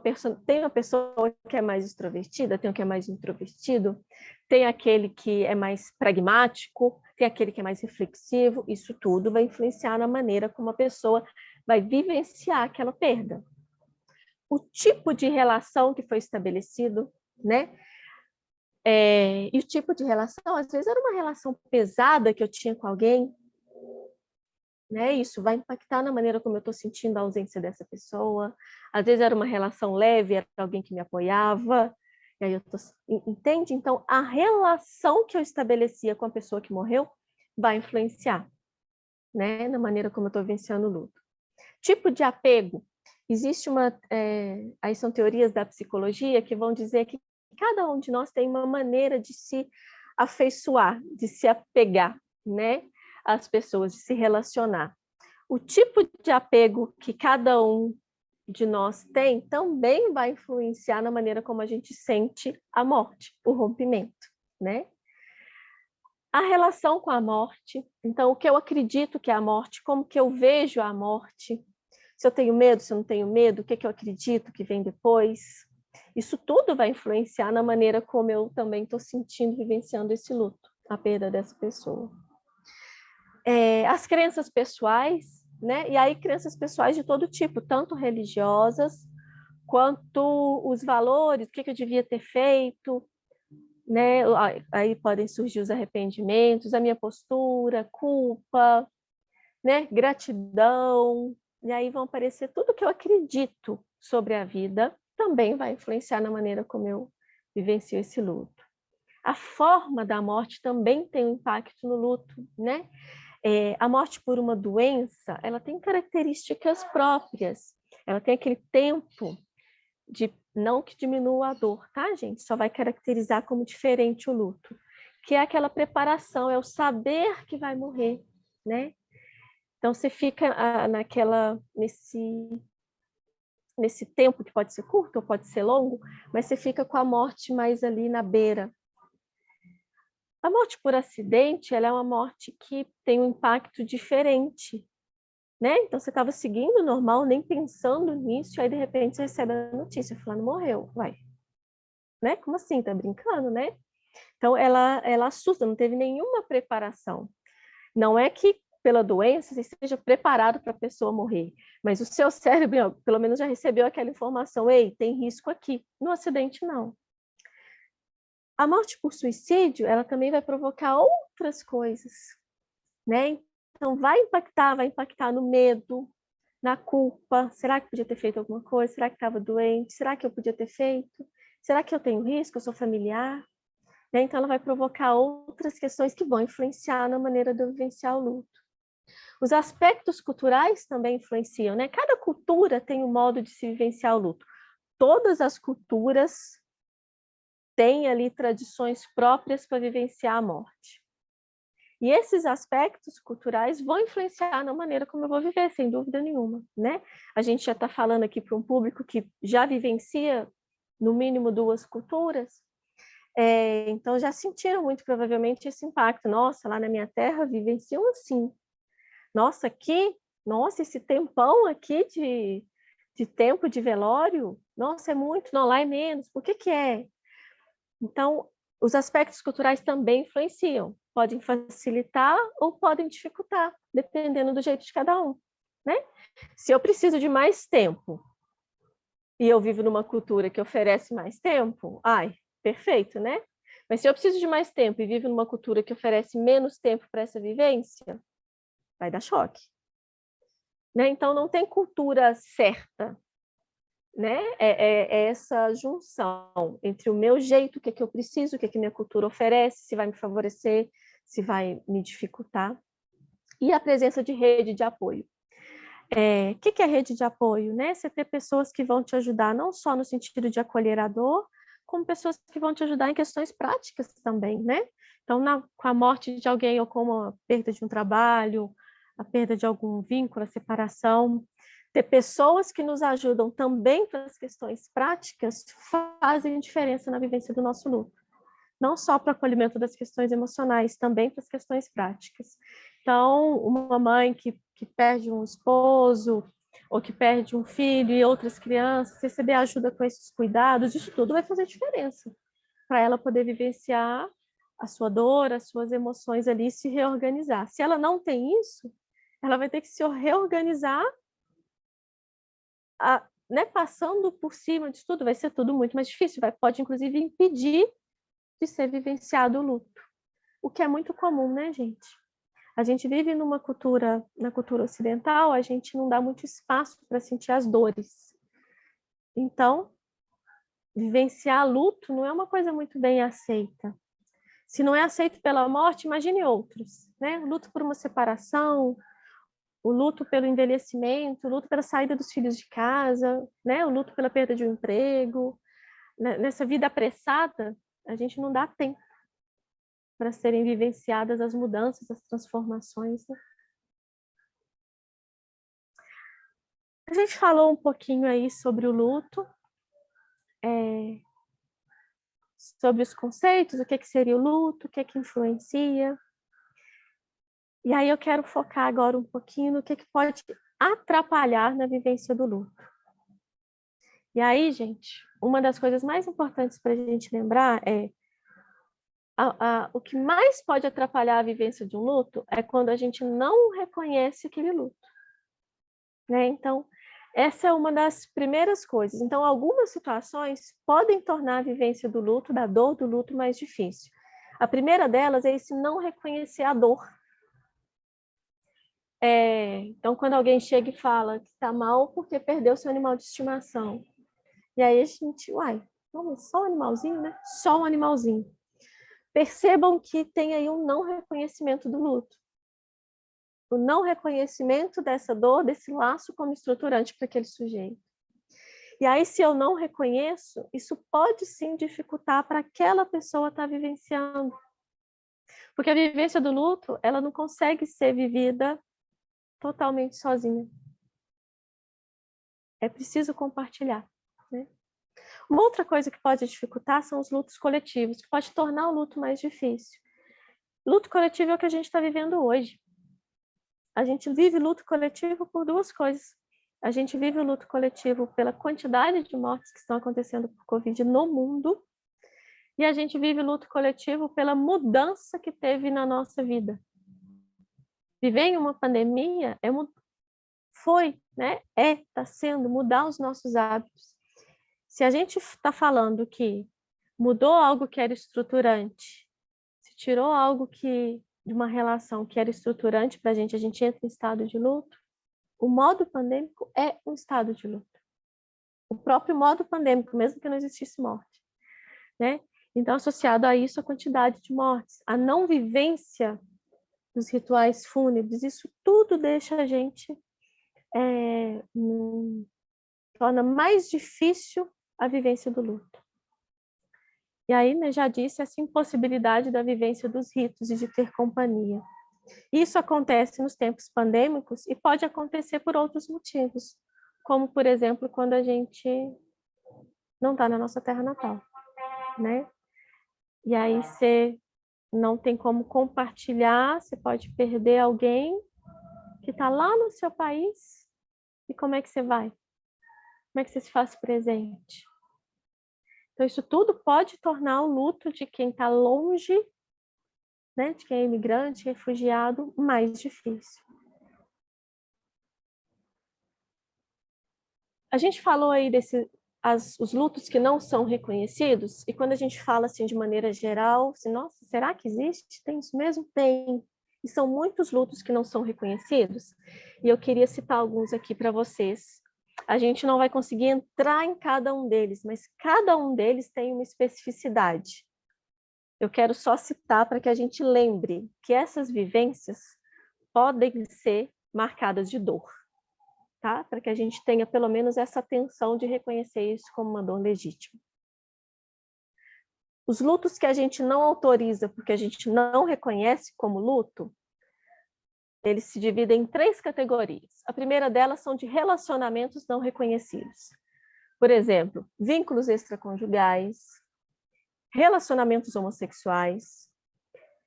pessoa que é mais extrovertida, tem o que é mais introvertido, tem aquele que é mais pragmático, tem aquele que é mais reflexivo. Isso tudo vai influenciar na maneira como a pessoa vai vivenciar aquela perda. O tipo de relação que foi estabelecido, né? E o tipo de relação, às vezes era uma relação pesada que eu tinha com alguém, né? Isso vai impactar na maneira como eu estou sentindo a ausência dessa pessoa. Às vezes era uma relação leve, era alguém que me apoiava. E aí entende? Então, a relação que eu estabelecia com a pessoa que morreu vai influenciar, né? Na maneira como eu estou vivenciando o luto. Tipo de apego. Existe aí são teorias da psicologia que vão dizer que cada um de nós tem uma maneira de se afeiçoar, de se apegar, né? As pessoas, de se relacionar. O tipo de apego que cada um de nós tem também vai influenciar na maneira como a gente sente a morte, o rompimento, né? A relação com a morte, então o que eu acredito que é a morte, como que eu vejo a morte, se eu tenho medo, se eu não tenho medo, o que eu acredito que vem depois. Isso tudo vai influenciar na maneira como eu também estou sentindo, vivenciando esse luto, a perda dessa pessoa. As crenças pessoais, né? E aí crenças pessoais de todo tipo, tanto religiosas, quanto os valores, o que eu devia ter feito, né? Aí podem surgir os arrependimentos, a minha postura, culpa, né? Gratidão, e aí vão aparecer tudo que eu acredito sobre a vida, também vai influenciar na maneira como eu vivencio esse luto. A forma da morte também tem um impacto no luto, né? A morte por uma doença, ela tem características próprias, ela tem aquele tempo de não que diminua a dor, tá, gente? Só vai caracterizar como diferente o luto, que é aquela preparação, é o saber que vai morrer, né? Então você fica nesse tempo que pode ser curto ou pode ser longo, mas você fica com a morte mais ali na beira. A morte por acidente, ela é uma morte que tem um impacto diferente, né? Então você estava seguindo normal, nem pensando nisso, e aí de repente você recebe a notícia, fulano morreu, vai, né? Como assim? Tá brincando, né? Então ela assusta, não teve nenhuma preparação. Não é que pela doença você esteja preparado para a pessoa morrer, mas o seu cérebro, pelo menos, já recebeu aquela informação, ei, tem risco aqui. No acidente, não. A morte por suicídio, ela também vai provocar outras coisas, né? Então vai impactar no medo, na culpa. Será que podia ter feito alguma coisa? Será que estava doente? Será que eu podia ter feito? Será que eu tenho risco? Eu sou familiar? Né? Então ela vai provocar outras questões que vão influenciar na maneira de eu vivenciar o luto. Os aspectos culturais também influenciam, né? Cada cultura tem um modo de se vivenciar o luto. Todas as culturas têm ali tradições próprias para vivenciar a morte. E esses aspectos culturais vão influenciar na maneira como eu vou viver, sem dúvida nenhuma, né? A gente já está falando aqui para um público que já vivencia, no mínimo, 2 culturas, então já sentiram muito provavelmente esse impacto. Nossa, lá na minha terra vivenciam assim. Nossa, esse tempão aqui de tempo de velório, nossa, é muito, não, lá é menos, por que é? Então, os aspectos culturais também influenciam, podem facilitar ou podem dificultar, dependendo do jeito de cada um, né? Se eu preciso de mais tempo e eu vivo numa cultura que oferece mais tempo, perfeito, né? Mas se eu preciso de mais tempo e vivo numa cultura que oferece menos tempo para essa vivência, vai dar choque. Né? Então, não tem cultura certa, né? É essa junção entre o meu jeito, o que eu preciso, o que minha cultura oferece, se vai me favorecer, se vai me dificultar, e a presença de rede de apoio. O que é rede de apoio? Né? Você ter pessoas que vão te ajudar, não só no sentido de acolher a dor, como pessoas que vão te ajudar em questões práticas também, né? Então, com a morte de alguém ou com a perda de um trabalho, a perda de algum vínculo, a separação, ter pessoas que nos ajudam também para as questões práticas fazem diferença na vivência do nosso luto. Não só para o acolhimento das questões emocionais, também para as questões práticas. Então, uma mãe que perde um esposo, ou que perde um filho e outras crianças, receber ajuda com esses cuidados, isso tudo vai fazer diferença para ela poder vivenciar a sua dor, as suas emoções ali, se reorganizar. Se ela não tem isso, ela vai ter que se reorganizar, né, passando por cima disso tudo, vai ser tudo muito mais difícil, pode inclusive impedir de ser vivenciado o luto, o que é muito comum, né, gente? A gente vive na cultura ocidental, a gente não dá muito espaço para sentir as dores. Então, vivenciar luto não é uma coisa muito bem aceita. Se não é aceito pela morte, imagine outros, né? O luto por uma separação, o luto pelo envelhecimento, o luto pela saída dos filhos de casa, né? O luto pela perda de um emprego. Nessa vida apressada, a gente não dá tempo para serem vivenciadas as mudanças, as transformações. Né? A gente falou um pouquinho aí sobre o luto, sobre os conceitos, o que seria o luto, o que influencia. E aí eu quero focar agora um pouquinho no que pode atrapalhar na vivência do luto. E aí, gente, uma das coisas mais importantes para a gente lembrar é o que mais pode atrapalhar a vivência de um luto é quando a gente não reconhece aquele luto, né? Então, essa é uma das primeiras coisas. Então, algumas situações podem tornar a vivência do luto, da dor do luto, mais difícil. A primeira delas é esse não reconhecer a dor. Então, quando alguém chega e fala que está mal porque perdeu seu animal de estimação, e aí a gente, não, mas só um animalzinho, né? Só um animalzinho. Percebam que tem aí um não reconhecimento do luto. O não reconhecimento dessa dor, desse laço como estruturante para aquele sujeito. E aí, se eu não reconheço, isso pode sim dificultar para aquela pessoa estar vivenciando. Porque a vivência do luto, ela não consegue ser vivida totalmente sozinha. É preciso compartilhar, né? Uma outra coisa que pode dificultar são os lutos coletivos, que pode tornar o luto mais difícil. Luto coletivo é o que a gente está vivendo hoje. A gente vive luto coletivo por duas coisas. A gente vive o luto coletivo pela quantidade de mortes que estão acontecendo por Covid no mundo, e a gente vive o luto coletivo pela mudança que teve na nossa vida. Viver em uma pandemia está sendo mudar os nossos hábitos. Se a gente está falando que mudou algo que era estruturante, se tirou algo de uma relação que era estruturante para a gente entra em estado de luto, o modo pandêmico é um estado de luto. O próprio modo pandêmico, mesmo que não existisse morte, né? Então, associado a isso, a quantidade de mortes, a não vivência dos rituais fúnebres, isso tudo deixa a gente, torna mais difícil a vivência do luto. E aí, né, já disse, essa impossibilidade da vivência dos ritos e de ter companhia. Isso acontece nos tempos pandêmicos e pode acontecer por outros motivos, como, por exemplo, quando a gente não está na nossa terra natal, né? E aí você não tem como compartilhar, você pode perder alguém que está lá no seu país, e como é que você vai? Como é que você se faz presente? Então, isso tudo pode tornar o luto de quem está longe, né, de quem é imigrante, refugiado, mais difícil. A gente falou aí os lutos que não são reconhecidos, e quando a gente fala assim de maneira geral, assim, nossa, será que existe? Tem isso mesmo? Tem. E são muitos lutos que não são reconhecidos, e eu queria citar alguns aqui para vocês. A gente não vai conseguir entrar em cada um deles, mas cada um deles tem uma especificidade. Eu quero só citar para que a gente lembre que essas vivências podem ser marcadas de dor. Tá? Para que a gente tenha pelo menos essa atenção de reconhecer isso como uma dor legítima. Os lutos que a gente não autoriza porque a gente não reconhece como luto, eles se dividem em 3 categorias. A primeira delas são de relacionamentos não reconhecidos. Por exemplo, vínculos extraconjugais, relacionamentos homossexuais,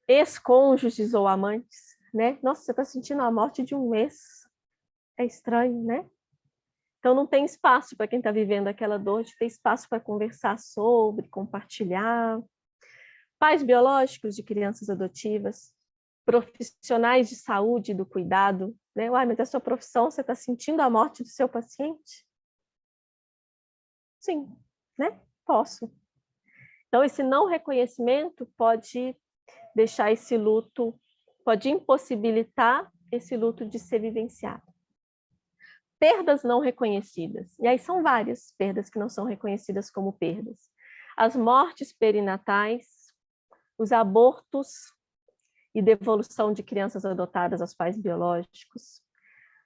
ex-cônjuges ou amantes, né? Nossa, você está sentindo a morte de um ex. É estranho, né? Então, não tem espaço para quem está vivendo aquela dor, de ter espaço para conversar sobre, compartilhar. Pais biológicos de crianças adotivas, profissionais de saúde e do cuidado, né? Mas a sua profissão, você está sentindo a morte do seu paciente? Sim, né? Posso. Então, esse não reconhecimento pode deixar esse luto, pode impossibilitar esse luto de ser vivenciado. Perdas não reconhecidas. E aí são várias perdas que não são reconhecidas como perdas. As mortes perinatais, os abortos e devolução de crianças adotadas aos pais biológicos,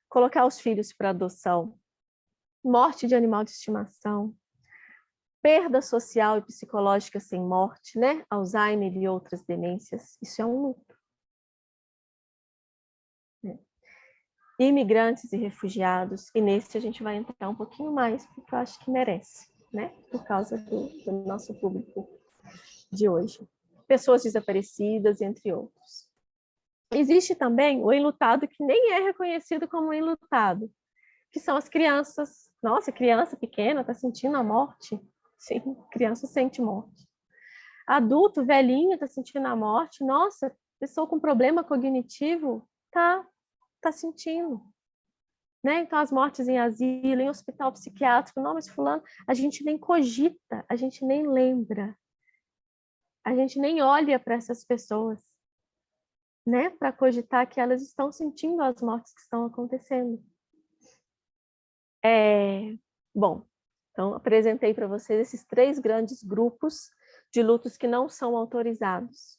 colocar os filhos para adoção, morte de animal de estimação, perda social e psicológica sem morte, né? Alzheimer e outras demências. Isso é um luto. Imigrantes e refugiados, e nesse a gente vai entrar um pouquinho mais, porque eu acho que merece, né? Por causa do nosso público de hoje. Pessoas desaparecidas, entre outros. Existe também o enlutado que nem é reconhecido como enlutado, que são as crianças. Nossa, criança pequena está sentindo a morte. Sim, criança sente morte. Adulto, velhinho, está sentindo a morte. Nossa, pessoa com problema cognitivo tá sentindo. Né? Então, as mortes em asilo, em hospital psiquiátrico, não, mas fulano, a gente nem cogita, a gente nem lembra, a gente nem olha para essas pessoas, né? Para cogitar que elas estão sentindo as mortes que estão acontecendo. Bom, então apresentei para vocês esses 3 grandes grupos de lutos que não são autorizados.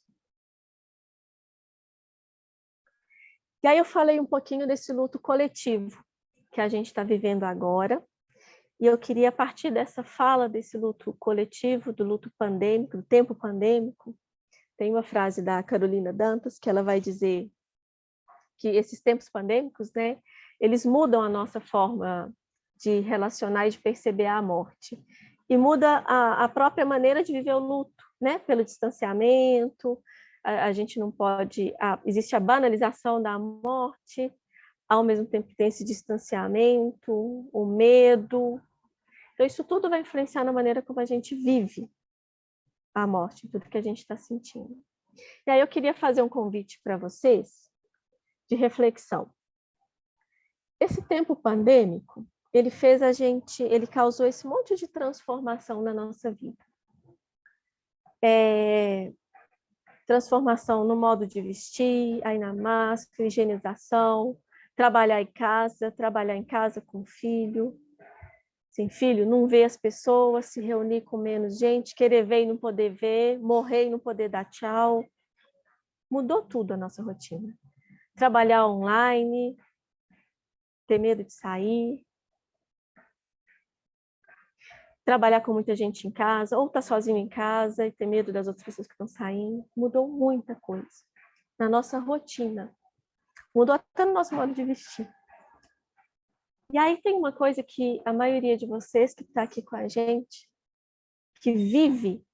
E aí eu falei um pouquinho desse luto coletivo que a gente está vivendo agora, e eu queria, a partir dessa fala desse luto coletivo, do luto pandêmico, do tempo pandêmico, tem uma frase da Carolina Dantas que ela vai dizer que esses tempos pandêmicos, né, eles mudam a nossa forma de relacionar e de perceber a morte, e muda a própria maneira de viver o luto, né, pelo distanciamento, a gente não pode, existe a banalização da morte, ao mesmo tempo que tem esse distanciamento, o medo. Então, isso tudo vai influenciar na maneira como a gente vive a morte, tudo que a gente está sentindo. E aí eu queria fazer um convite para vocês de reflexão. Esse tempo pandêmico, ele causou esse monte de transformação na nossa vida. Transformação no modo de vestir, aí na máscara, higienização, trabalhar em casa com o filho, sem filho, não ver as pessoas, se reunir com menos gente, querer ver e não poder ver, morrer e não poder dar tchau. Mudou tudo a nossa rotina. Trabalhar online, ter medo de sair, trabalhar com muita gente em casa, ou estar sozinho em casa e ter medo das outras pessoas que estão saindo. Mudou muita coisa na nossa rotina. Mudou até no nosso modo de vestir. E aí tem uma coisa que a maioria de vocês que está aqui com a gente, que vive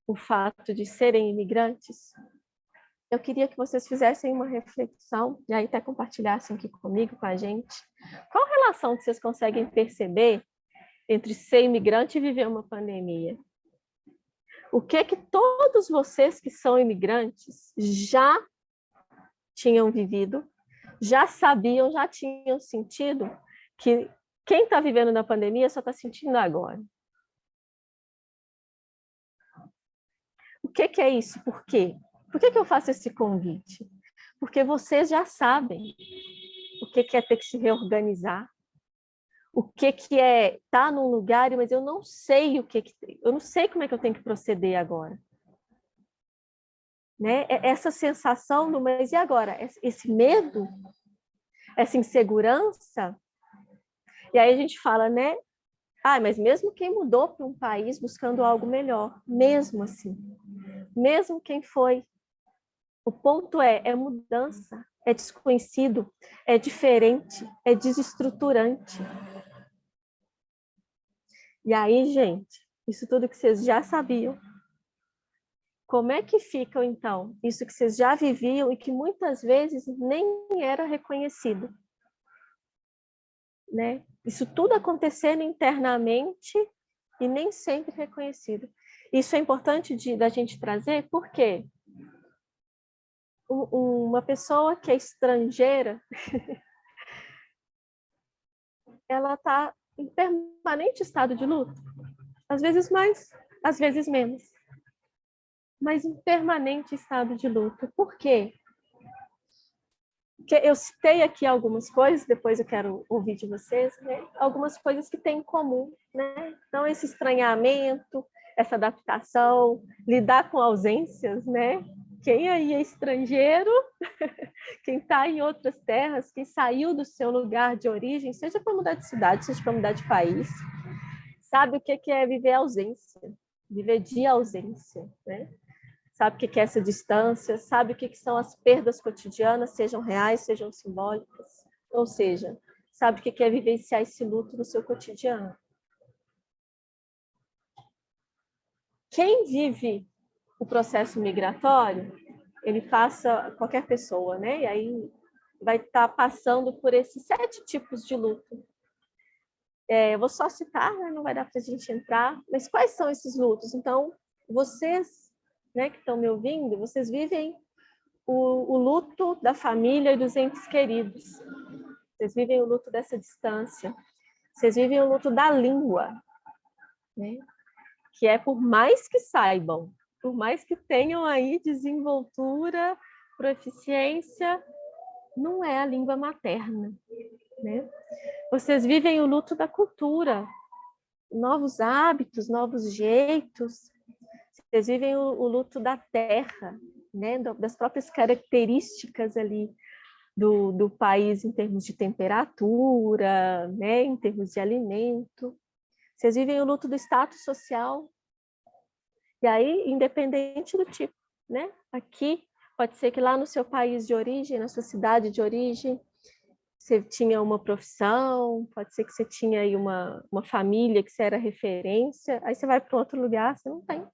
o fato de serem imigrantes, eu queria que vocês fizessem uma reflexão, e aí até compartilhassem aqui comigo, com a gente, qual a relação que vocês conseguem perceber entre ser imigrante e viver uma pandemia? O que todos vocês que são imigrantes já tinham vivido, já sabiam, já tinham sentido que quem está vivendo na pandemia só está sentindo agora? O que é isso? Por quê? Por que eu faço esse convite? Porque vocês já sabem o que é ter que se reorganizar, o que é estar num lugar, mas eu não sei eu não sei como é que eu tenho que proceder agora. Né? Essa sensação do mas e agora? Esse medo, essa insegurança. E aí a gente fala, né? Mas mesmo quem mudou para um país buscando algo melhor, mesmo assim, mesmo quem foi, o ponto é mudança, é desconhecido, é diferente, é desestruturante. E aí, gente, isso tudo que vocês já sabiam, como é que fica, então, isso que vocês já viviam e que muitas vezes nem era reconhecido? Né? Isso tudo acontecendo internamente e nem sempre reconhecido. Isso é importante da gente trazer, porque uma pessoa que é estrangeira, ela está em permanente estado de luto. Às vezes mais, às vezes menos. Mas em permanente estado de luto. Por quê? Porque eu citei aqui algumas coisas, depois eu quero ouvir de vocês, né? Algumas coisas que têm em comum, né? Então, esse estranhamento, essa adaptação, lidar com ausências, né? Quem aí é estrangeiro, quem está em outras terras, quem saiu do seu lugar de origem, seja para mudar de cidade, seja para mudar de país, sabe o que é viver ausência, viver de ausência, né? Sabe o que é essa distância, sabe o que são as perdas cotidianas, sejam reais, sejam simbólicas, ou seja, sabe o que é vivenciar esse luto no seu cotidiano. Quem vive o processo migratório, ele passa, qualquer pessoa, né? E aí vai estar passando por esses 7 tipos de luto. Eu vou só citar, né? Não vai dar para a gente entrar, mas quais são esses lutos? Então, vocês, né, que estão me ouvindo, vocês vivem o luto da família e dos entes queridos. Vocês vivem o luto dessa distância. Vocês vivem o luto da língua, né? Que é por mais que saibam, por mais que tenham aí desenvoltura, proficiência, não é a língua materna, né? Vocês vivem o luto da cultura, novos hábitos, novos jeitos. Vocês vivem o luto da terra, né? Das próprias características ali do país em termos de temperatura, né? Em termos de alimento. Vocês vivem o luto do status social. E aí, independente do tipo, né? Aqui, pode ser que lá no seu país de origem, na sua cidade de origem, você tinha uma profissão, pode ser que você tinha aí uma família que você era referência, aí você vai para outro lugar, você não tem.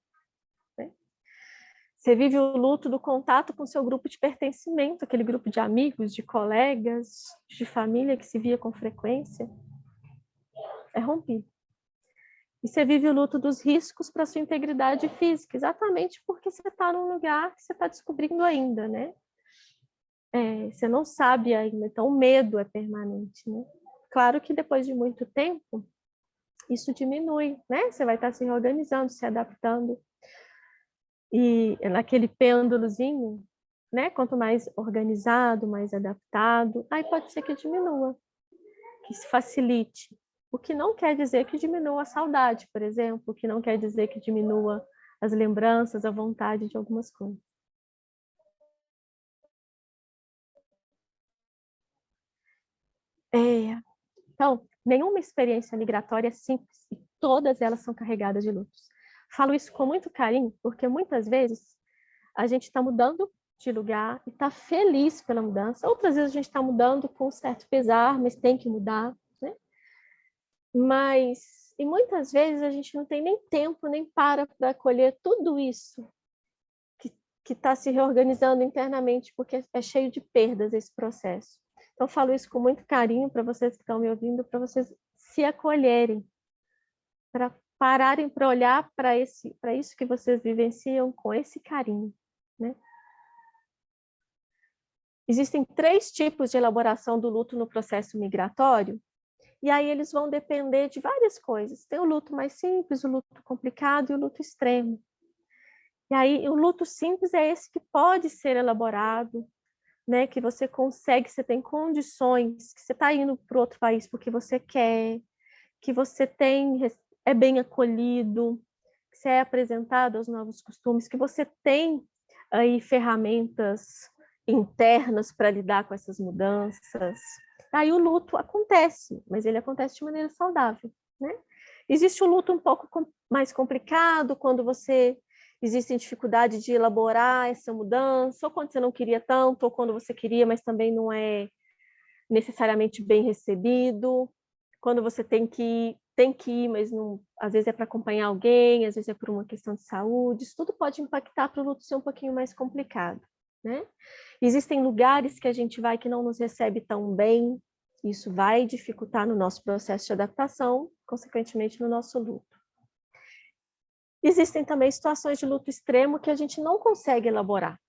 Né? Você vive o luto do contato com o seu grupo de pertencimento, aquele grupo de amigos, de colegas, de família que se via com frequência. É rompido. E você vive o luto dos riscos para a sua integridade física, exatamente porque você está num lugar que você está descobrindo ainda, né? Você não sabe ainda, então o medo é permanente, né? Claro que depois de muito tempo, isso diminui, né? Você vai estar se reorganizando, se adaptando. E naquele pêndulozinho, né? Quanto mais organizado, mais adaptado, aí pode ser que diminua, que se facilite. O que não quer dizer que diminua a saudade, por exemplo, o que não quer dizer que diminua as lembranças, a vontade de algumas coisas. Então, nenhuma experiência migratória é simples e todas elas são carregadas de lutos. Falo isso com muito carinho, porque muitas vezes a gente está mudando de lugar e está feliz pela mudança. Outras vezes a gente está mudando com um certo pesar, mas tem que mudar, né? E muitas vezes a gente não tem nem tempo, nem para acolher tudo isso que está se reorganizando internamente, porque é cheio de perdas esse processo. Então, falo isso com muito carinho para vocês que estão me ouvindo, para vocês se acolherem, para pararem para olhar para isso que vocês vivenciam com esse carinho, né? Existem 3 tipos de elaboração do luto no processo migratório, e aí eles vão depender de várias coisas. Tem o luto mais simples, o luto complicado e o luto extremo. E aí o luto simples é esse que pode ser elaborado, né, que você consegue, você tem condições, que você está indo para outro país porque você quer, que você é bem acolhido, que você é apresentado aos novos costumes, que você tem aí ferramentas internas para lidar com essas mudanças. Aí o luto acontece, mas ele acontece de maneira saudável, né? Existe o luto um pouco mais complicado, quando existe dificuldade de elaborar essa mudança, ou quando você não queria tanto, ou quando você queria, mas também não é necessariamente bem recebido, quando você tem que ir, mas não, às vezes é para acompanhar alguém, às vezes é por uma questão de saúde, isso tudo pode impactar para o luto ser um pouquinho mais complicado, né? Existem lugares que a gente vai que não nos recebe tão bem, isso vai dificultar no nosso processo de adaptação, consequentemente no nosso luto. Existem também situações de luto extremo que a gente não consegue elaborar,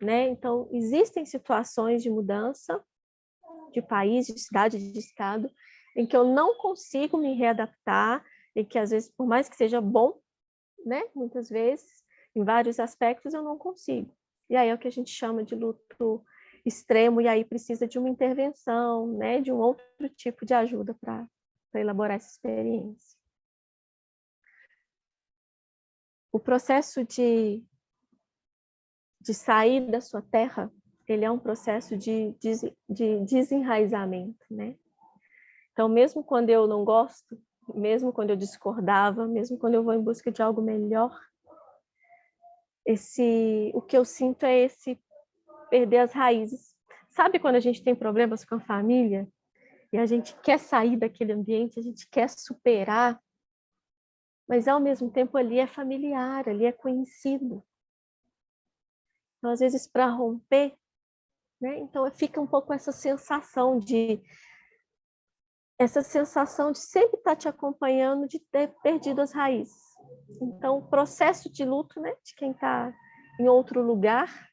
né? Então, existem situações de mudança de país, de cidade, de estado, em que eu não consigo me readaptar, em que às vezes, por mais que seja bom, né? Muitas vezes, em vários aspectos, eu não consigo. E aí é o que a gente chama de luto extremo, e aí precisa de uma intervenção, né? De um outro tipo de ajuda para elaborar essa experiência. O processo de sair da sua terra, ele é um processo de desenraizamento, né? Então, mesmo quando eu não gosto, mesmo quando eu discordava, mesmo quando eu vou em busca de algo melhor, o que eu sinto é esse perder as raízes. Sabe quando a gente tem problemas com a família e a gente quer sair daquele ambiente, a gente quer superar, mas ao mesmo tempo ali é familiar, ali é conhecido. Então, às vezes, para romper, né? Então fica um pouco essa sensação de sempre estar te acompanhando, de ter perdido as raízes. Então, o processo de luto, né, de quem está em outro lugar,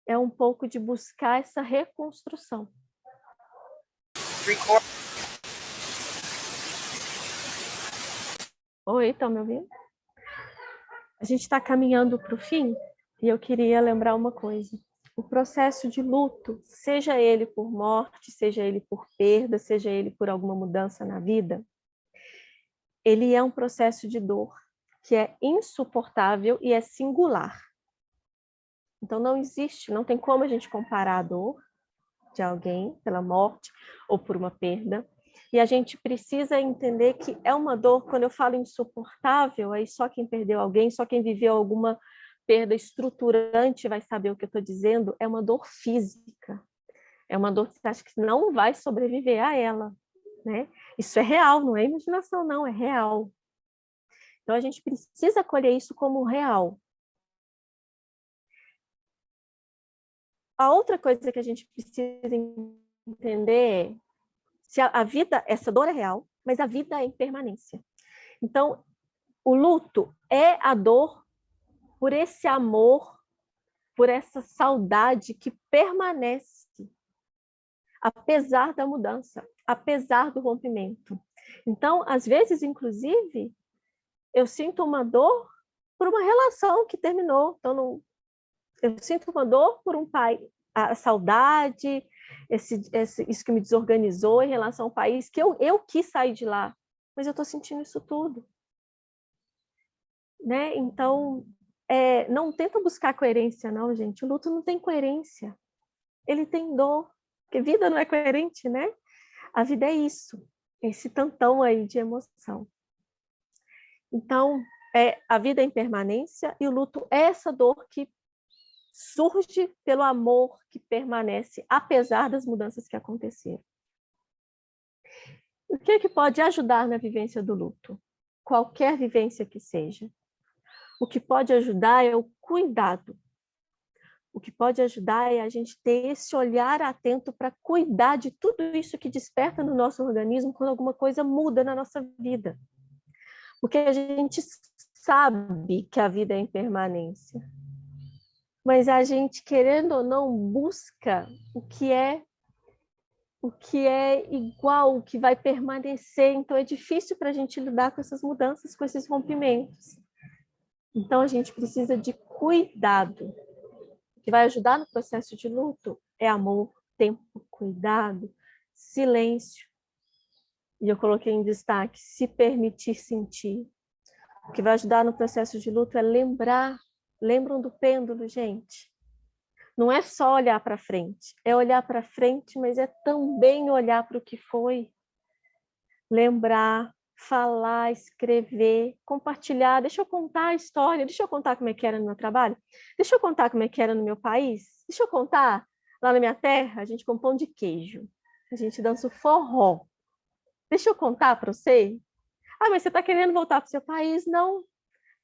é um pouco de buscar essa reconstrução. Oi, estão me ouvindo? A gente está caminhando para o fim e eu queria lembrar uma coisa. O processo de luto, seja ele por morte, seja ele por perda, seja ele por alguma mudança na vida, ele é um processo de dor que é insuportável e é singular. Então não existe, não tem como a gente comparar a dor de alguém pela morte ou por uma perda. E a gente precisa entender que é uma dor, quando eu falo insuportável, aí só quem perdeu alguém, só quem viveu alguma perda estruturante vai saber o que eu estou dizendo, é uma dor física. É uma dor que você acha que não vai sobreviver a ela, né? Isso é real, não é imaginação, não, é real. Então a gente precisa acolher isso como real. A outra coisa que a gente precisa entender é se a vida, essa dor é real, mas a vida é impermanência. Então, o luto é a dor por esse amor, por essa saudade que permanece, apesar da mudança, apesar do rompimento. Então, às vezes, inclusive, eu sinto uma dor por uma relação que terminou. Então, eu sinto uma dor por um pai, a saudade, isso que me desorganizou em relação ao país, que eu quis sair de lá, mas eu estou sentindo isso tudo. Né? Então, não tenta buscar coerência, não, gente. O luto não tem coerência. Ele tem dor, porque vida não é coerente, né? A vida é isso, esse tantão aí de emoção. Então, a vida é impermanência e o luto é essa dor que surge pelo amor que permanece, apesar das mudanças que aconteceram. O que é que pode ajudar na vivência do luto? Qualquer vivência que seja. O que pode ajudar é o cuidado. O que pode ajudar é a gente ter esse olhar atento para cuidar de tudo isso que desperta no nosso organismo quando alguma coisa muda na nossa vida. Porque a gente sabe que a vida é impermanência. Mas a gente, querendo ou não, busca o que é igual, o que vai permanecer. Então é difícil para a gente lidar com essas mudanças, com esses rompimentos. Então a gente precisa de cuidado. O que vai ajudar no processo de luto é amor, tempo, cuidado, silêncio. E eu coloquei em destaque, se permitir sentir. O que vai ajudar no processo de luto é lembrar. Lembram do pêndulo, gente? Não é só olhar para frente, é olhar para frente, mas é também olhar para o que foi. Lembrar, falar, escrever, compartilhar. Deixa eu contar a história, deixa eu contar como é que era no meu trabalho, deixa eu contar como é que era no meu país, deixa eu contar lá na minha terra, a gente come pão de queijo, a gente dança o forró. Deixa eu contar para você. Ah, mas você está querendo voltar para o seu país? Não,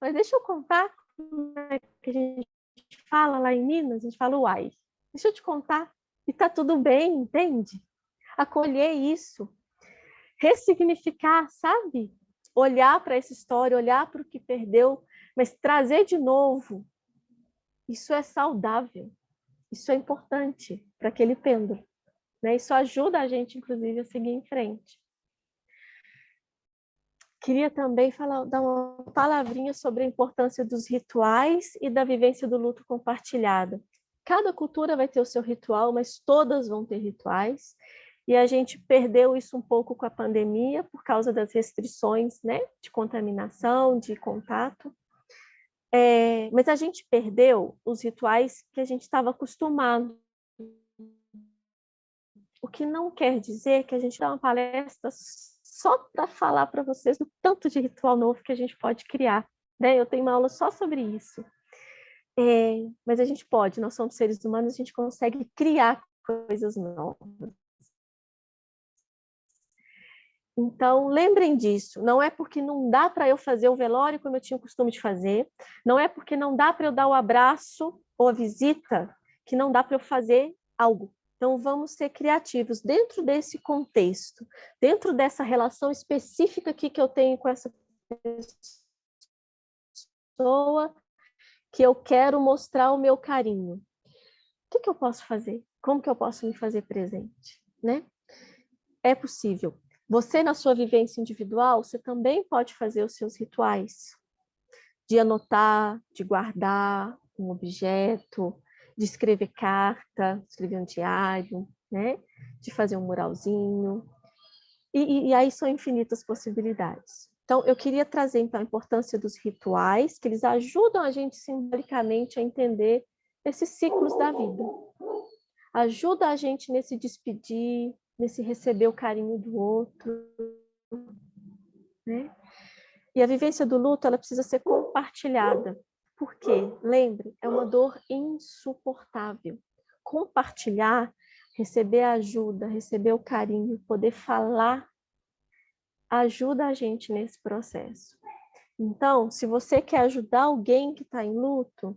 mas deixa eu contar como é que a gente fala lá em Minas, a gente fala uai. Deixa eu te contar. E tá tudo bem, entende? Acolher isso. Ressignificar, sabe? Olhar para essa história, olhar para o que perdeu, mas trazer de novo. Isso é saudável. Isso é importante para aquele pêndulo. Né? Isso ajuda a gente, inclusive, a seguir em frente. Queria também dar uma palavrinha sobre a importância dos rituais e da vivência do luto compartilhada. Cada cultura vai ter o seu ritual, mas todas vão ter rituais. E a gente perdeu isso um pouco com a pandemia, por causa das restrições, né, de contaminação, de contato. Mas a gente perdeu os rituais que a gente estava acostumado. O que não quer dizer que a gente dá uma palestra só para falar para vocês do tanto de ritual novo que a gente pode criar. Né? Eu tenho uma aula só sobre isso. Mas a gente pode, nós somos seres humanos, a gente consegue criar coisas novas. Então, lembrem disso. Não é porque não dá para eu fazer o velório como eu tinha o costume de fazer, não é porque não dá para eu dar o abraço ou a visita que não dá para eu fazer algo. Então, vamos ser criativos dentro desse contexto, dentro dessa relação específica aqui que eu tenho com essa pessoa que eu quero mostrar o meu carinho. O que eu posso fazer? Como que eu posso me fazer presente, né? É possível. Você, na sua vivência individual, você também pode fazer os seus rituais de anotar, de guardar um objeto, de escrever carta, escrever um diário, né? De fazer um muralzinho. E aí são infinitas possibilidades. Então, eu queria trazer então, a importância dos rituais, que eles ajudam a gente simbolicamente a entender esses ciclos da vida. Ajuda a gente nesse despedir, nesse receber o carinho do outro, né? E a vivência do luto, ela precisa ser compartilhada. Por quê? Lembre, é uma dor insuportável. Compartilhar, receber ajuda, receber o carinho, poder falar, ajuda a gente nesse processo. Então, se você quer ajudar alguém que está em luto,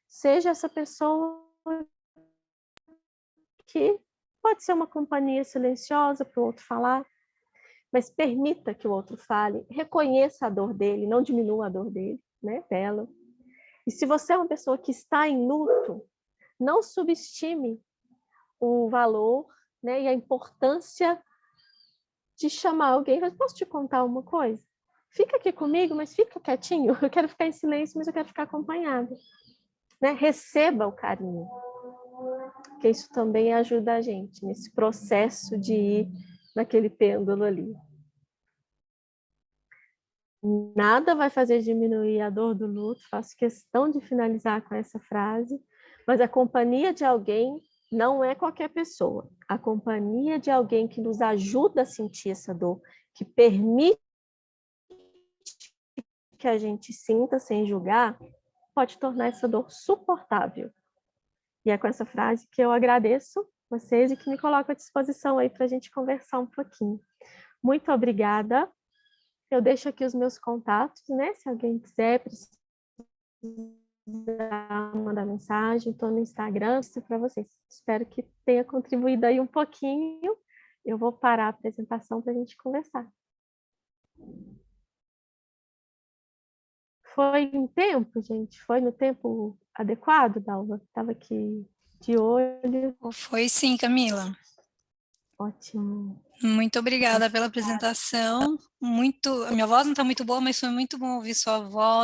seja essa pessoa que pode ser uma companhia silenciosa para o outro falar, mas permita que o outro fale, reconheça a dor dele, não diminua a dor dele, né, dela. E se você é uma pessoa que está em luto, não subestime o valor, né, e a importância de chamar alguém. Mas posso te contar uma coisa? Fica aqui comigo, mas fica quietinho. Eu quero ficar em silêncio, mas eu quero ficar acompanhada. Né? Receba o carinho. Porque isso também ajuda a gente nesse processo de ir naquele pêndulo ali. Nada vai fazer diminuir a dor do luto. Faço questão de finalizar com essa frase. Mas a companhia de alguém não é qualquer pessoa. A companhia de alguém que nos ajuda a sentir essa dor, que permite que a gente sinta sem julgar, pode tornar essa dor suportável. E é com essa frase que eu agradeço vocês e que me coloco à disposição aí para a gente conversar um pouquinho. Muito obrigada. Eu deixo aqui os meus contatos, né? Se alguém quiser, precisar mandar mensagem, estou no Instagram, para vocês. Espero que tenha contribuído aí um pouquinho. Eu vou parar a apresentação para a gente conversar. Foi em tempo, gente? Foi no tempo adequado, Dalva? Estava aqui de olho. Foi sim, Camila. Ótimo. Muito obrigada pela apresentação. A minha voz não está muito boa, mas foi muito bom ouvir sua voz.